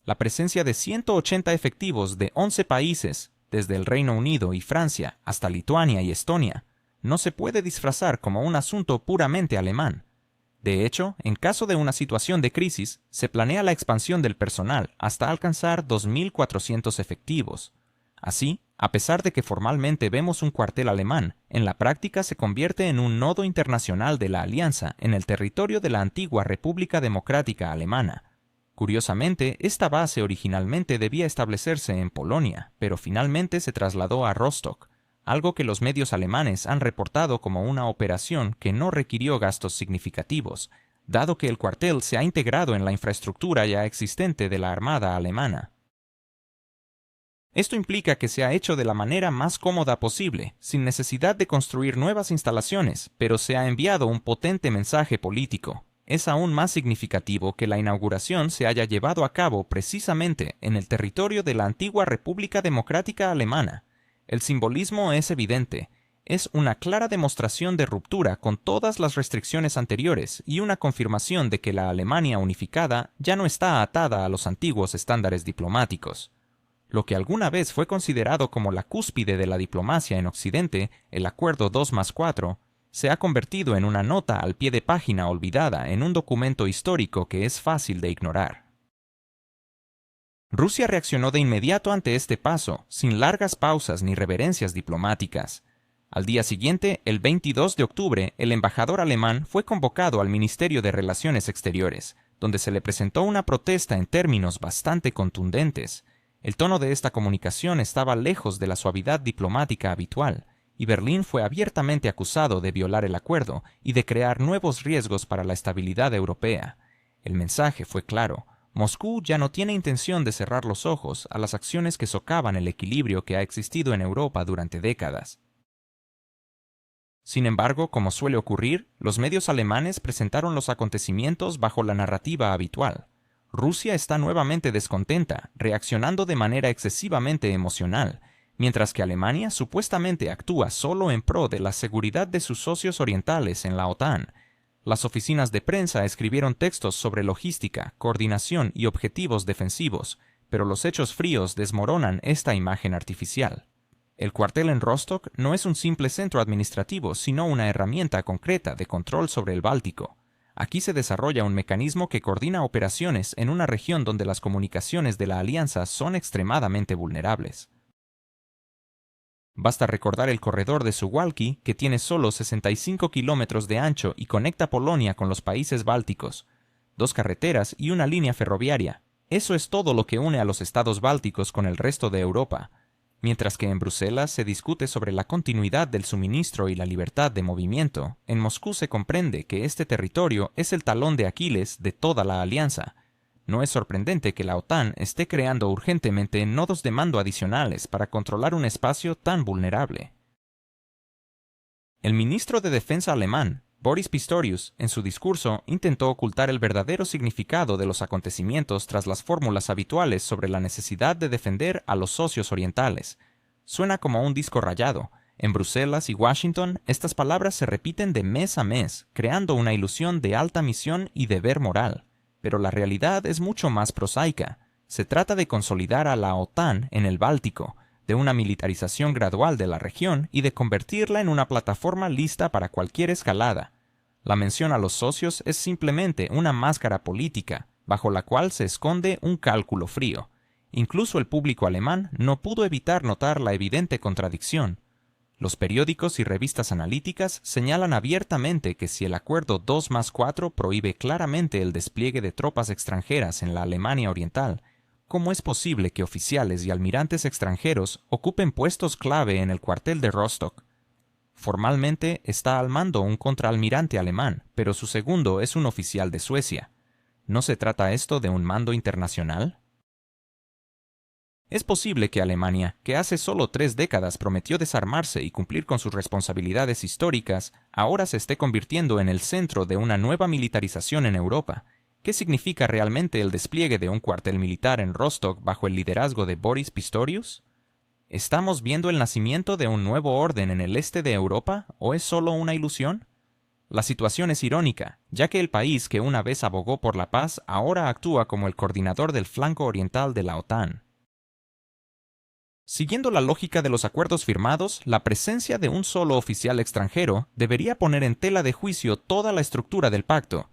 La presencia de 180 efectivos de 11 países, desde el Reino Unido y Francia hasta Lituania y Estonia, no se puede disfrazar como un asunto puramente alemán. De hecho, en caso de una situación de crisis, se planea la expansión del personal hasta alcanzar 2.400 efectivos. Así, a pesar de que formalmente vemos un cuartel alemán, en la práctica se convierte en un nodo internacional de la alianza en el territorio de la antigua República Democrática Alemana. Curiosamente, esta base originalmente debía establecerse en Polonia, pero finalmente se trasladó a Rostock, algo que los medios alemanes han reportado como una operación que no requirió gastos significativos, dado que el cuartel se ha integrado en la infraestructura ya existente de la Armada alemana. Esto implica que se ha hecho de la manera más cómoda posible, sin necesidad de construir nuevas instalaciones, pero se ha enviado un potente mensaje político. Es aún más significativo que la inauguración se haya llevado a cabo precisamente en el territorio de la antigua República Democrática Alemana. El simbolismo es evidente. Es una clara demostración de ruptura con todas las restricciones anteriores y una confirmación de que la Alemania unificada ya no está atada a los antiguos estándares diplomáticos. Lo que alguna vez fue considerado como la cúspide de la diplomacia en Occidente, el Acuerdo 2+4, se ha convertido en una nota al pie de página olvidada en un documento histórico que es fácil de ignorar. Rusia reaccionó de inmediato ante este paso, sin largas pausas ni reverencias diplomáticas. Al día siguiente, el 22 de octubre, el embajador alemán fue convocado al Ministerio de Relaciones Exteriores, donde se le presentó una protesta en términos bastante contundentes. El tono de esta comunicación estaba lejos de la suavidad diplomática habitual, y Berlín fue abiertamente acusado de violar el acuerdo y de crear nuevos riesgos para la estabilidad europea. El mensaje fue claro: Moscú ya no tiene intención de cerrar los ojos a las acciones que socavan el equilibrio que ha existido en Europa durante décadas. Sin embargo, como suele ocurrir, los medios alemanes presentaron los acontecimientos bajo la narrativa habitual. Rusia está nuevamente descontenta, reaccionando de manera excesivamente emocional, mientras que Alemania supuestamente actúa solo en pro de la seguridad de sus socios orientales en la OTAN. Las oficinas de prensa escribieron textos sobre logística, coordinación y objetivos defensivos, pero los hechos fríos desmoronan esta imagen artificial. El cuartel en Rostock no es un simple centro administrativo, sino una herramienta concreta de control sobre el Báltico. Aquí se desarrolla un mecanismo que coordina operaciones en una región donde las comunicaciones de la alianza son extremadamente vulnerables. Basta recordar el corredor de Suwałki, que tiene solo 65 kilómetros de ancho y conecta Polonia con los países bálticos. 2 carreteras y una línea ferroviaria. Eso es todo lo que une a los estados bálticos con el resto de Europa. Mientras que en Bruselas se discute sobre la continuidad del suministro y la libertad de movimiento, en Moscú se comprende que este territorio es el talón de Aquiles de toda la alianza. No es sorprendente que la OTAN esté creando urgentemente nodos de mando adicionales para controlar un espacio tan vulnerable. El ministro de Defensa alemán, Boris Pistorius, en su discurso intentó ocultar el verdadero significado de los acontecimientos tras las fórmulas habituales sobre la necesidad de defender a los socios orientales. Suena como un disco rayado. En Bruselas y Washington, estas palabras se repiten de mes a mes, creando una ilusión de alta misión y deber moral. Pero la realidad es mucho más prosaica. Se trata de consolidar a la OTAN en el Báltico, de una militarización gradual de la región y de convertirla en una plataforma lista para cualquier escalada. La mención a los socios es simplemente una máscara política, bajo la cual se esconde un cálculo frío. Incluso el público alemán no pudo evitar notar la evidente contradicción. Los periódicos y revistas analíticas señalan abiertamente que si el Acuerdo 2+4 prohíbe claramente el despliegue de tropas extranjeras en la Alemania Oriental, ¿cómo es posible que oficiales y almirantes extranjeros ocupen puestos clave en el cuartel de Rostock? Formalmente está al mando un contraalmirante alemán, pero su segundo es un oficial de Suecia. ¿No se trata esto de un mando internacional? Es posible que Alemania, que hace solo 3 décadas prometió desarmarse y cumplir con sus responsabilidades históricas, ahora se esté convirtiendo en el centro de una nueva militarización en Europa. ¿Qué significa realmente el despliegue de un cuartel militar en Rostock bajo el liderazgo de Boris Pistorius? ¿Estamos viendo el nacimiento de un nuevo orden en el este de Europa o es solo una ilusión? La situación es irónica, ya que el país que una vez abogó por la paz ahora actúa como el coordinador del flanco oriental de la OTAN. Siguiendo la lógica de los acuerdos firmados, la presencia de un solo oficial extranjero debería poner en tela de juicio toda la estructura del pacto.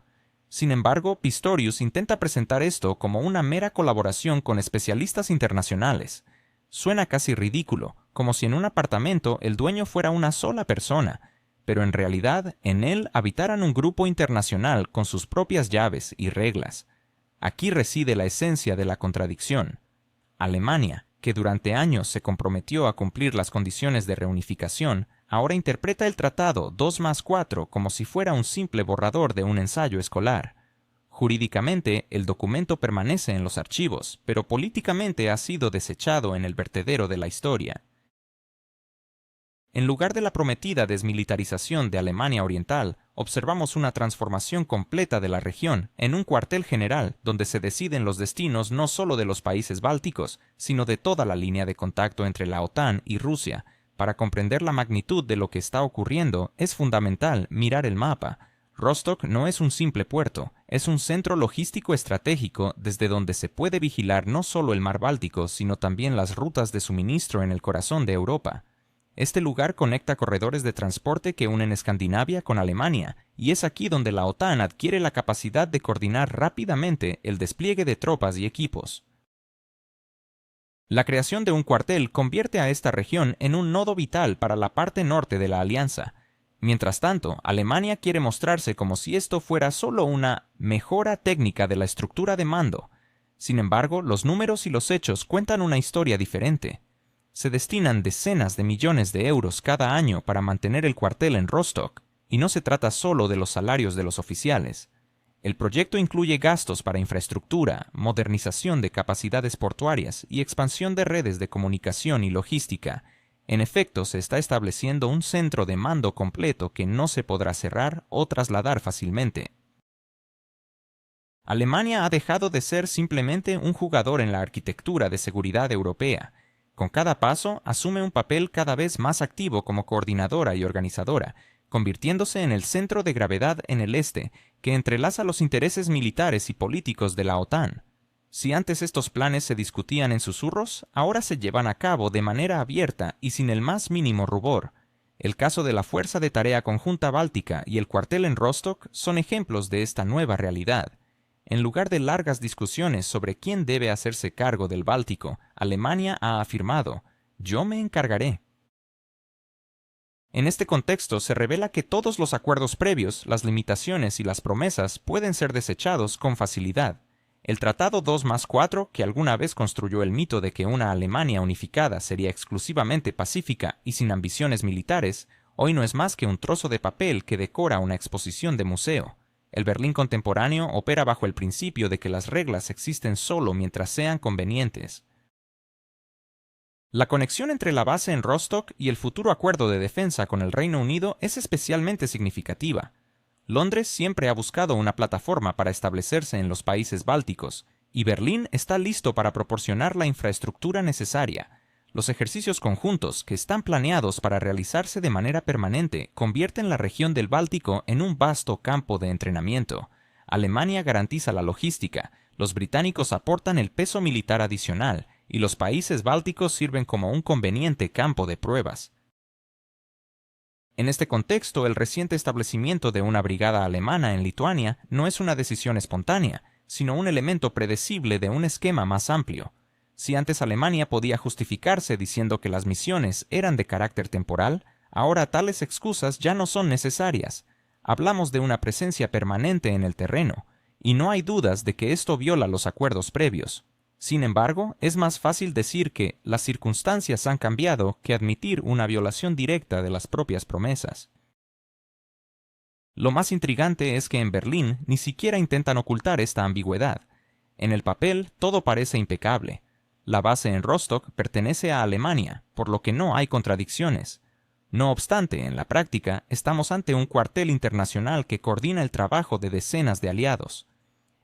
Sin embargo, Pistorius intenta presentar esto como una mera colaboración con especialistas internacionales. Suena casi ridículo, como si en un apartamento el dueño fuera una sola persona, pero en realidad en él habitaran un grupo internacional con sus propias llaves y reglas. Aquí reside la esencia de la contradicción. Alemania, que durante años se comprometió a cumplir las condiciones de reunificación, ahora interpreta el Tratado 2+4 como si fuera un simple borrador de un ensayo escolar. Jurídicamente, el documento permanece en los archivos, pero políticamente ha sido desechado en el vertedero de la historia. En lugar de la prometida desmilitarización de Alemania Oriental, observamos una transformación completa de la región en un cuartel general donde se deciden los destinos no solo de los países bálticos, sino de toda la línea de contacto entre la OTAN y Rusia. Para comprender la magnitud de lo que está ocurriendo, es fundamental mirar el mapa. Rostock no es un simple puerto, es un centro logístico estratégico desde donde se puede vigilar no solo el mar Báltico, sino también las rutas de suministro en el corazón de Europa. Este lugar conecta corredores de transporte que unen Escandinavia con Alemania, y es aquí donde la OTAN adquiere la capacidad de coordinar rápidamente el despliegue de tropas y equipos. La creación de un cuartel convierte a esta región en un nodo vital para la parte norte de la alianza. Mientras tanto, Alemania quiere mostrarse como si esto fuera solo una mejora técnica de la estructura de mando. Sin embargo, los números y los hechos cuentan una historia diferente. Se destinan decenas de millones de euros cada año para mantener el cuartel en Rostock, y no se trata solo de los salarios de los oficiales. El proyecto incluye gastos para infraestructura, modernización de capacidades portuarias y expansión de redes de comunicación y logística. En efecto, se está estableciendo un centro de mando completo que no se podrá cerrar o trasladar fácilmente. Alemania ha dejado de ser simplemente un jugador en la arquitectura de seguridad europea. Con cada paso, asume un papel cada vez más activo como coordinadora y organizadora, convirtiéndose en el centro de gravedad en el este, que entrelaza los intereses militares y políticos de la OTAN. Si antes estos planes se discutían en susurros, ahora se llevan a cabo de manera abierta y sin el más mínimo rubor. El caso de la Fuerza de Tarea Conjunta Báltica y el cuartel en Rostock son ejemplos de esta nueva realidad. En lugar de largas discusiones sobre quién debe hacerse cargo del Báltico, Alemania ha afirmado: «Yo me encargaré». En este contexto se revela que todos los acuerdos previos, las limitaciones y las promesas pueden ser desechados con facilidad. El Tratado 2+4, que alguna vez construyó el mito de que una Alemania unificada sería exclusivamente pacífica y sin ambiciones militares, hoy no es más que un trozo de papel que decora una exposición de museo. El Berlín contemporáneo opera bajo el principio de que las reglas existen solo mientras sean convenientes. La conexión entre la base en Rostock y el futuro acuerdo de defensa con el Reino Unido es especialmente significativa. Londres siempre ha buscado una plataforma para establecerse en los países bálticos, y Berlín está listo para proporcionar la infraestructura necesaria. Los ejercicios conjuntos, que están planeados para realizarse de manera permanente, convierten la región del Báltico en un vasto campo de entrenamiento. Alemania garantiza la logística, los británicos aportan el peso militar adicional, y los países bálticos sirven como un conveniente campo de pruebas. En este contexto, el reciente establecimiento de una brigada alemana en Lituania no es una decisión espontánea, sino un elemento predecible de un esquema más amplio. Si antes Alemania podía justificarse diciendo que las misiones eran de carácter temporal, ahora tales excusas ya no son necesarias. Hablamos de una presencia permanente en el terreno, y no hay dudas de que esto viola los acuerdos previos. Sin embargo, es más fácil decir que las circunstancias han cambiado que admitir una violación directa de las propias promesas. Lo más intrigante es que en Berlín ni siquiera intentan ocultar esta ambigüedad. En el papel todo parece impecable. La base en Rostock pertenece a Alemania, por lo que no hay contradicciones. No obstante, en la práctica, estamos ante un cuartel internacional que coordina el trabajo de decenas de aliados.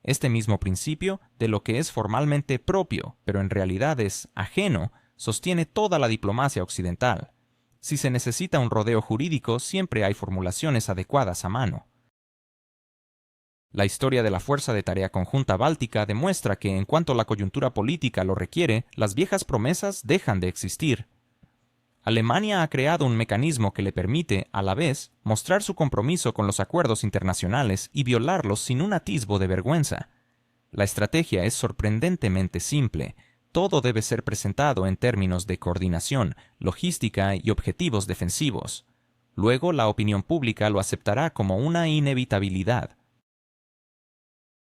Este mismo principio, de lo que es formalmente propio, pero en realidad es ajeno, sostiene toda la diplomacia occidental. Si se necesita un rodeo jurídico, siempre hay formulaciones adecuadas a mano. La historia de la Fuerza de Tarea Conjunta Báltica demuestra que, en cuanto la coyuntura política lo requiere, las viejas promesas dejan de existir. Alemania ha creado un mecanismo que le permite, a la vez, mostrar su compromiso con los acuerdos internacionales y violarlos sin un atisbo de vergüenza. La estrategia es sorprendentemente simple. Todo debe ser presentado en términos de coordinación, logística y objetivos defensivos. Luego, la opinión pública lo aceptará como una inevitabilidad.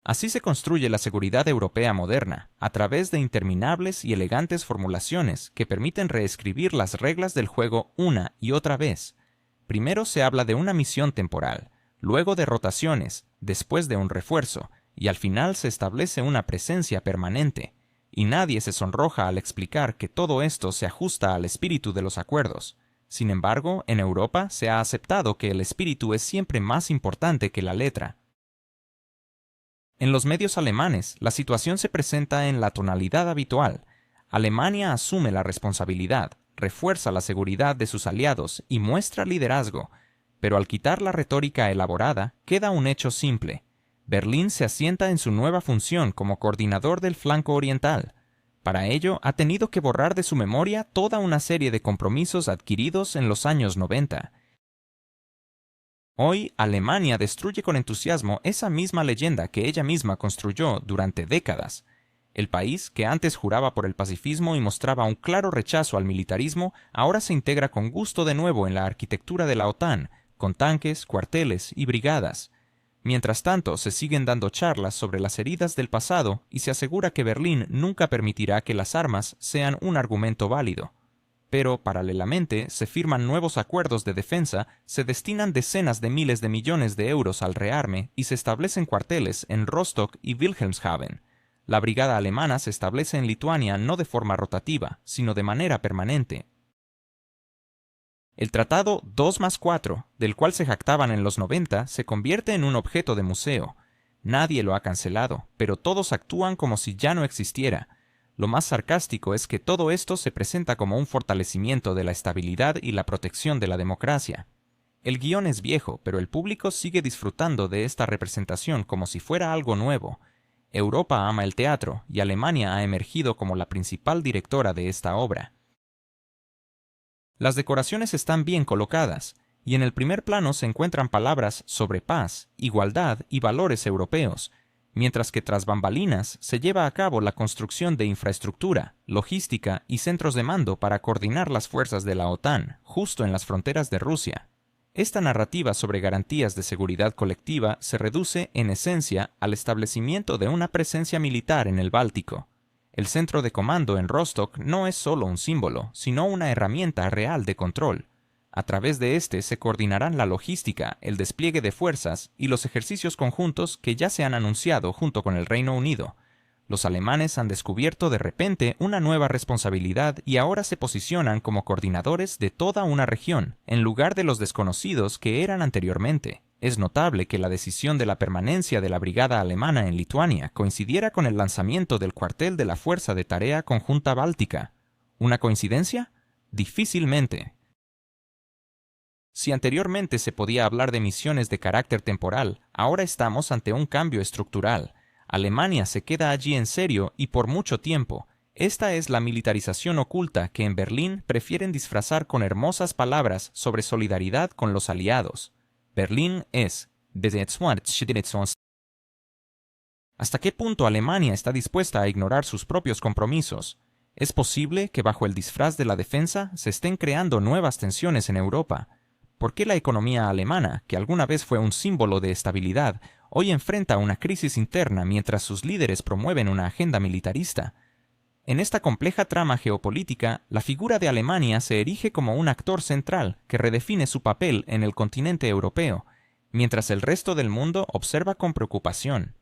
Así se construye la seguridad europea moderna, a través de interminables y elegantes formulaciones que permiten reescribir las reglas del juego una y otra vez. Primero se habla de una misión temporal, luego de rotaciones, después de un refuerzo, y al final se establece una presencia permanente, y nadie se sonroja al explicar que todo esto se ajusta al espíritu de los acuerdos. Sin embargo, en Europa se ha aceptado que el espíritu es siempre más importante que la letra. En los medios alemanes, la situación se presenta en la tonalidad habitual. Alemania asume la responsabilidad, refuerza la seguridad de sus aliados y muestra liderazgo, pero al quitar la retórica elaborada, queda un hecho simple. Berlín se asienta en su nueva función como coordinador del flanco oriental. Para ello, ha tenido que borrar de su memoria toda una serie de compromisos adquiridos en los años 90. Hoy, Alemania destruye con entusiasmo esa misma leyenda que ella misma construyó durante décadas. El país, que antes juraba por el pacifismo y mostraba un claro rechazo al militarismo, ahora se integra con gusto de nuevo en la arquitectura de la OTAN, con tanques, cuarteles y brigadas. Mientras tanto, se siguen dando charlas sobre las heridas del pasado y se asegura que Berlín nunca permitirá que las armas sean un argumento válido. Pero, paralelamente, se firman nuevos acuerdos de defensa, se destinan decenas de miles de millones de euros al rearme y se establecen cuarteles en Rostock y Wilhelmshaven. La brigada alemana se establece en Lituania no de forma rotativa, sino de manera permanente. El Tratado 2+4, del cual se jactaban en los 90, se convierte en un objeto de museo. Nadie lo ha cancelado, pero todos actúan como si ya no existiera. Lo más sarcástico es que todo esto se presenta como un fortalecimiento de la estabilidad y la protección de la democracia. El guión es viejo, pero el público sigue disfrutando de esta representación como si fuera algo nuevo. Europa ama el teatro, y Alemania ha emergido como la principal directora de esta obra. Las decoraciones están bien colocadas, y en el primer plano se encuentran palabras sobre paz, igualdad y valores europeos, mientras que tras bambalinas se lleva a cabo la construcción de infraestructura, logística y centros de mando para coordinar las fuerzas de la OTAN, justo en las fronteras de Rusia. Esta narrativa sobre garantías de seguridad colectiva se reduce, en esencia, al establecimiento de una presencia militar en el Báltico. El centro de comando en Rostock no es solo un símbolo, sino una herramienta real de control. A través de este se coordinarán la logística, el despliegue de fuerzas y los ejercicios conjuntos que ya se han anunciado junto con el Reino Unido. Los alemanes han descubierto de repente una nueva responsabilidad y ahora se posicionan como coordinadores de toda una región, en lugar de los desconocidos que eran anteriormente. Es notable que la decisión de la permanencia de la brigada alemana en Lituania coincidiera con el lanzamiento del cuartel de la Fuerza de Tarea Conjunta Báltica. ¿Una coincidencia? Difícilmente. Si anteriormente se podía hablar de misiones de carácter temporal, ahora estamos ante un cambio estructural. Alemania se queda allí en serio y por mucho tiempo. Esta es la militarización oculta que en Berlín prefieren disfrazar con hermosas palabras sobre solidaridad con los aliados. Berlín es ¿Hasta qué punto Alemania está dispuesta a ignorar sus propios compromisos? Es posible que bajo el disfraz de la defensa se estén creando nuevas tensiones en Europa. ¿Por qué la economía alemana, que alguna vez fue un símbolo de estabilidad, hoy enfrenta una crisis interna mientras sus líderes promueven una agenda militarista? En esta compleja trama geopolítica, la figura de Alemania se erige como un actor central que redefine su papel en el continente europeo, mientras el resto del mundo observa con preocupación.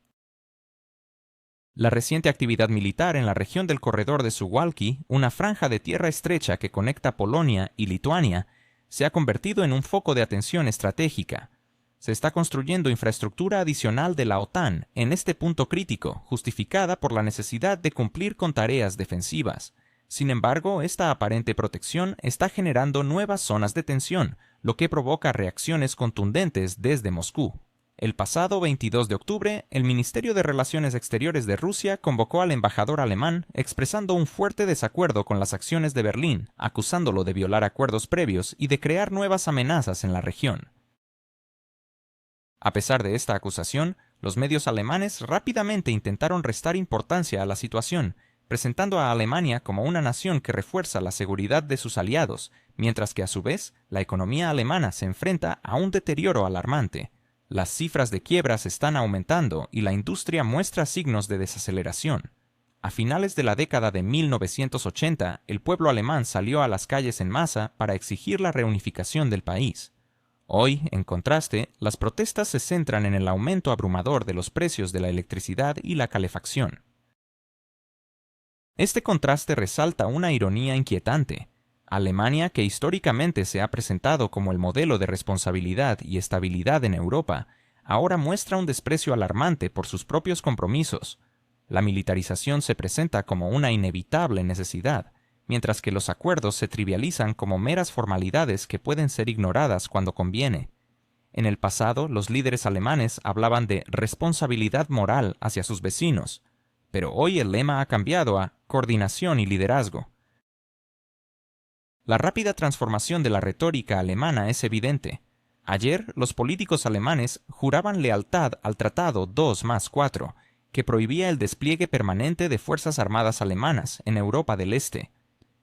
La reciente actividad militar en la región del corredor de Suwałki, una franja de tierra estrecha que conecta Polonia y Lituania, se ha convertido en un foco de atención estratégica. Se está construyendo infraestructura adicional de la OTAN en este punto crítico, justificada por la necesidad de cumplir con tareas defensivas. Sin embargo, esta aparente protección está generando nuevas zonas de tensión, lo que provoca reacciones contundentes desde Moscú. El pasado 22 de octubre, el Ministerio de Relaciones Exteriores de Rusia convocó al embajador alemán expresando un fuerte desacuerdo con las acciones de Berlín, acusándolo de violar acuerdos previos y de crear nuevas amenazas en la región. A pesar de esta acusación, los medios alemanes rápidamente intentaron restar importancia a la situación, presentando a Alemania como una nación que refuerza la seguridad de sus aliados, mientras que a su vez la economía alemana se enfrenta a un deterioro alarmante. Las cifras de quiebras están aumentando y la industria muestra signos de desaceleración. A finales de la década de 1980, el pueblo alemán salió a las calles en masa para exigir la reunificación del país. Hoy, en contraste, las protestas se centran en el aumento abrumador de los precios de la electricidad y la calefacción. Este contraste resalta una ironía inquietante. Alemania, que históricamente se ha presentado como el modelo de responsabilidad y estabilidad en Europa, ahora muestra un desprecio alarmante por sus propios compromisos. La militarización se presenta como una inevitable necesidad, mientras que los acuerdos se trivializan como meras formalidades que pueden ser ignoradas cuando conviene. En el pasado, los líderes alemanes hablaban de responsabilidad moral hacia sus vecinos, pero hoy el lema ha cambiado a coordinación y liderazgo. La rápida transformación de la retórica alemana es evidente. Ayer, los políticos alemanes juraban lealtad al Tratado 2+4, que prohibía el despliegue permanente de fuerzas armadas alemanas en Europa del Este.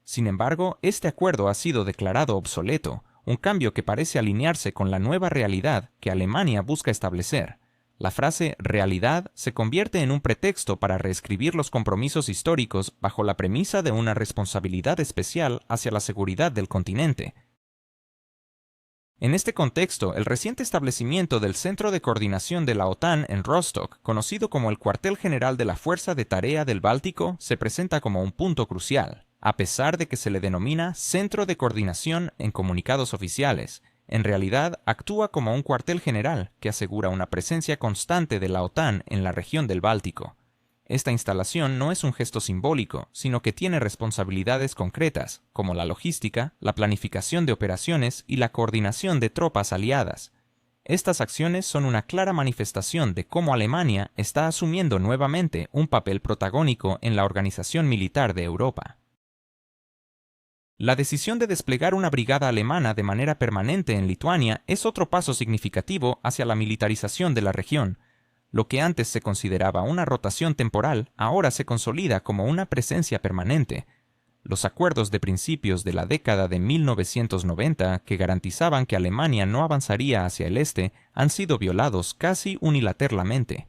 Sin embargo, este acuerdo ha sido declarado obsoleto, un cambio que parece alinearse con la nueva realidad que Alemania busca establecer. La frase realidad se convierte en un pretexto para reescribir los compromisos históricos bajo la premisa de una responsabilidad especial hacia la seguridad del continente. En este contexto, el reciente establecimiento del Centro de Coordinación de la OTAN en Rostock, conocido como el Cuartel General de la Fuerza de Tarea del Báltico, se presenta como un punto crucial. A pesar de que se le denomina Centro de Coordinación en comunicados oficiales, en realidad actúa como un cuartel general que asegura una presencia constante de la OTAN en la región del Báltico. Esta instalación no es un gesto simbólico, sino que tiene responsabilidades concretas, como la logística, la planificación de operaciones y la coordinación de tropas aliadas. Estas acciones son una clara manifestación de cómo Alemania está asumiendo nuevamente un papel protagónico en la organización militar de Europa. La decisión de desplegar una brigada alemana de manera permanente en Lituania es otro paso significativo hacia la militarización de la región. Lo que antes se consideraba una rotación temporal, ahora se consolida como una presencia permanente. Los acuerdos de principios de la década de 1990, que garantizaban que Alemania no avanzaría hacia el este, han sido violados casi unilateralmente.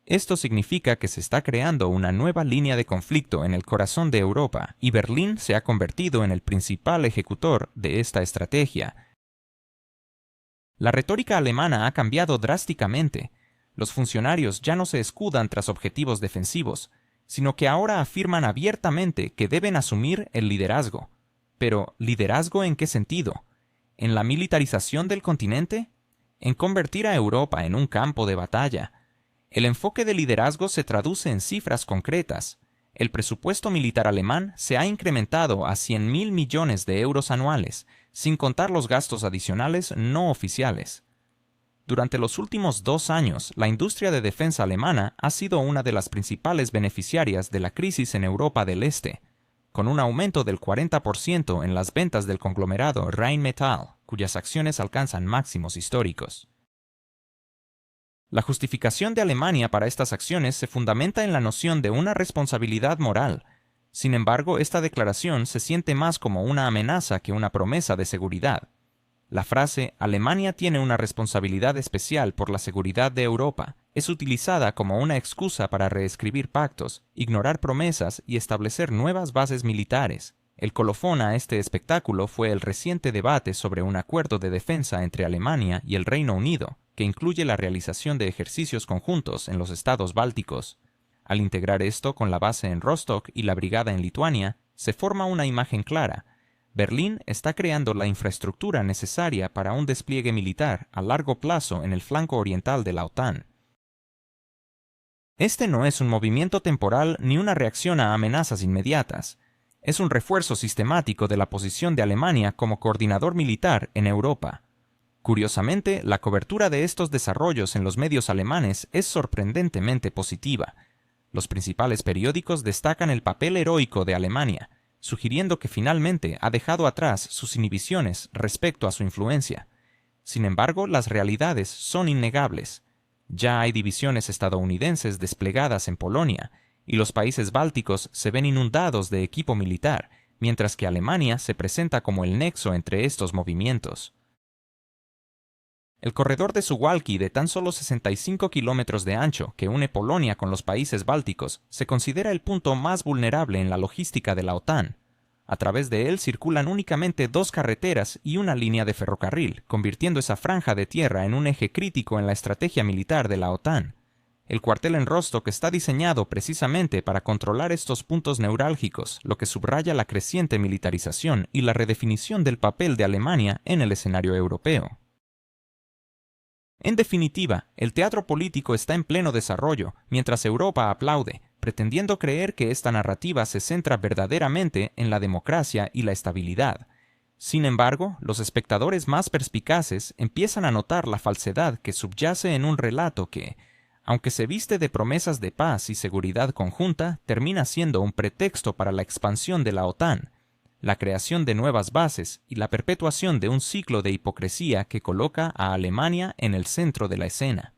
Esto significa que se está creando una nueva línea de conflicto en el corazón de Europa, y Berlín se ha convertido en el principal ejecutor de esta estrategia. La retórica alemana ha cambiado drásticamente. Los funcionarios ya no se escudan tras objetivos defensivos, sino que ahora afirman abiertamente que deben asumir el liderazgo. Pero, ¿liderazgo en qué sentido? ¿En la militarización del continente? ¿En convertir a Europa en un campo de batalla? El enfoque de liderazgo se traduce en cifras concretas. El presupuesto militar alemán se ha incrementado a 100.000 millones de euros anuales, sin contar los gastos adicionales no oficiales. Durante los últimos 2 años, la industria de defensa alemana ha sido una de las principales beneficiarias de la crisis en Europa del Este, con un aumento del 40% en las ventas del conglomerado Rheinmetall, cuyas acciones alcanzan máximos históricos. La justificación de Alemania para estas acciones se fundamenta en la noción de una responsabilidad moral. Sin embargo, esta declaración se siente más como una amenaza que una promesa de seguridad. La frase «Alemania tiene una responsabilidad especial por la seguridad de Europa» es utilizada como una excusa para reescribir pactos, ignorar promesas y establecer nuevas bases militares. El colofón a este espectáculo fue el reciente debate sobre un acuerdo de defensa entre Alemania y el Reino Unido, que incluye la realización de ejercicios conjuntos en los estados bálticos. Al integrar esto con la base en Rostock y la brigada en Lituania, se forma una imagen clara. Berlín está creando la infraestructura necesaria para un despliegue militar a largo plazo en el flanco oriental de la OTAN. Este no es un movimiento temporal ni una reacción a amenazas inmediatas. Es un refuerzo sistemático de la posición de Alemania como coordinador militar en Europa. Curiosamente, la cobertura de estos desarrollos en los medios alemanes es sorprendentemente positiva. Los principales periódicos destacan el papel heroico de Alemania, sugiriendo que finalmente ha dejado atrás sus inhibiciones respecto a su influencia. Sin embargo, las realidades son innegables. Ya hay divisiones estadounidenses desplegadas en Polonia, y los países bálticos se ven inundados de equipo militar, mientras que Alemania se presenta como el nexo entre estos movimientos. El corredor de Suwałki, de tan solo 65 kilómetros de ancho, que une Polonia con los países bálticos, se considera el punto más vulnerable en la logística de la OTAN. A través de él circulan únicamente 2 carreteras y una línea de ferrocarril, convirtiendo esa franja de tierra en un eje crítico en la estrategia militar de la OTAN. El cuartel en Rostock está diseñado precisamente para controlar estos puntos neurálgicos, lo que subraya la creciente militarización y la redefinición del papel de Alemania en el escenario europeo. En definitiva, el teatro político está en pleno desarrollo, mientras Europa aplaude, pretendiendo creer que esta narrativa se centra verdaderamente en la democracia y la estabilidad. Sin embargo, los espectadores más perspicaces empiezan a notar la falsedad que subyace en un relato que, aunque se viste de promesas de paz y seguridad conjunta, termina siendo un pretexto para la expansión de la OTAN, la creación de nuevas bases y la perpetuación de un ciclo de hipocresía que coloca a Alemania en el centro de la escena.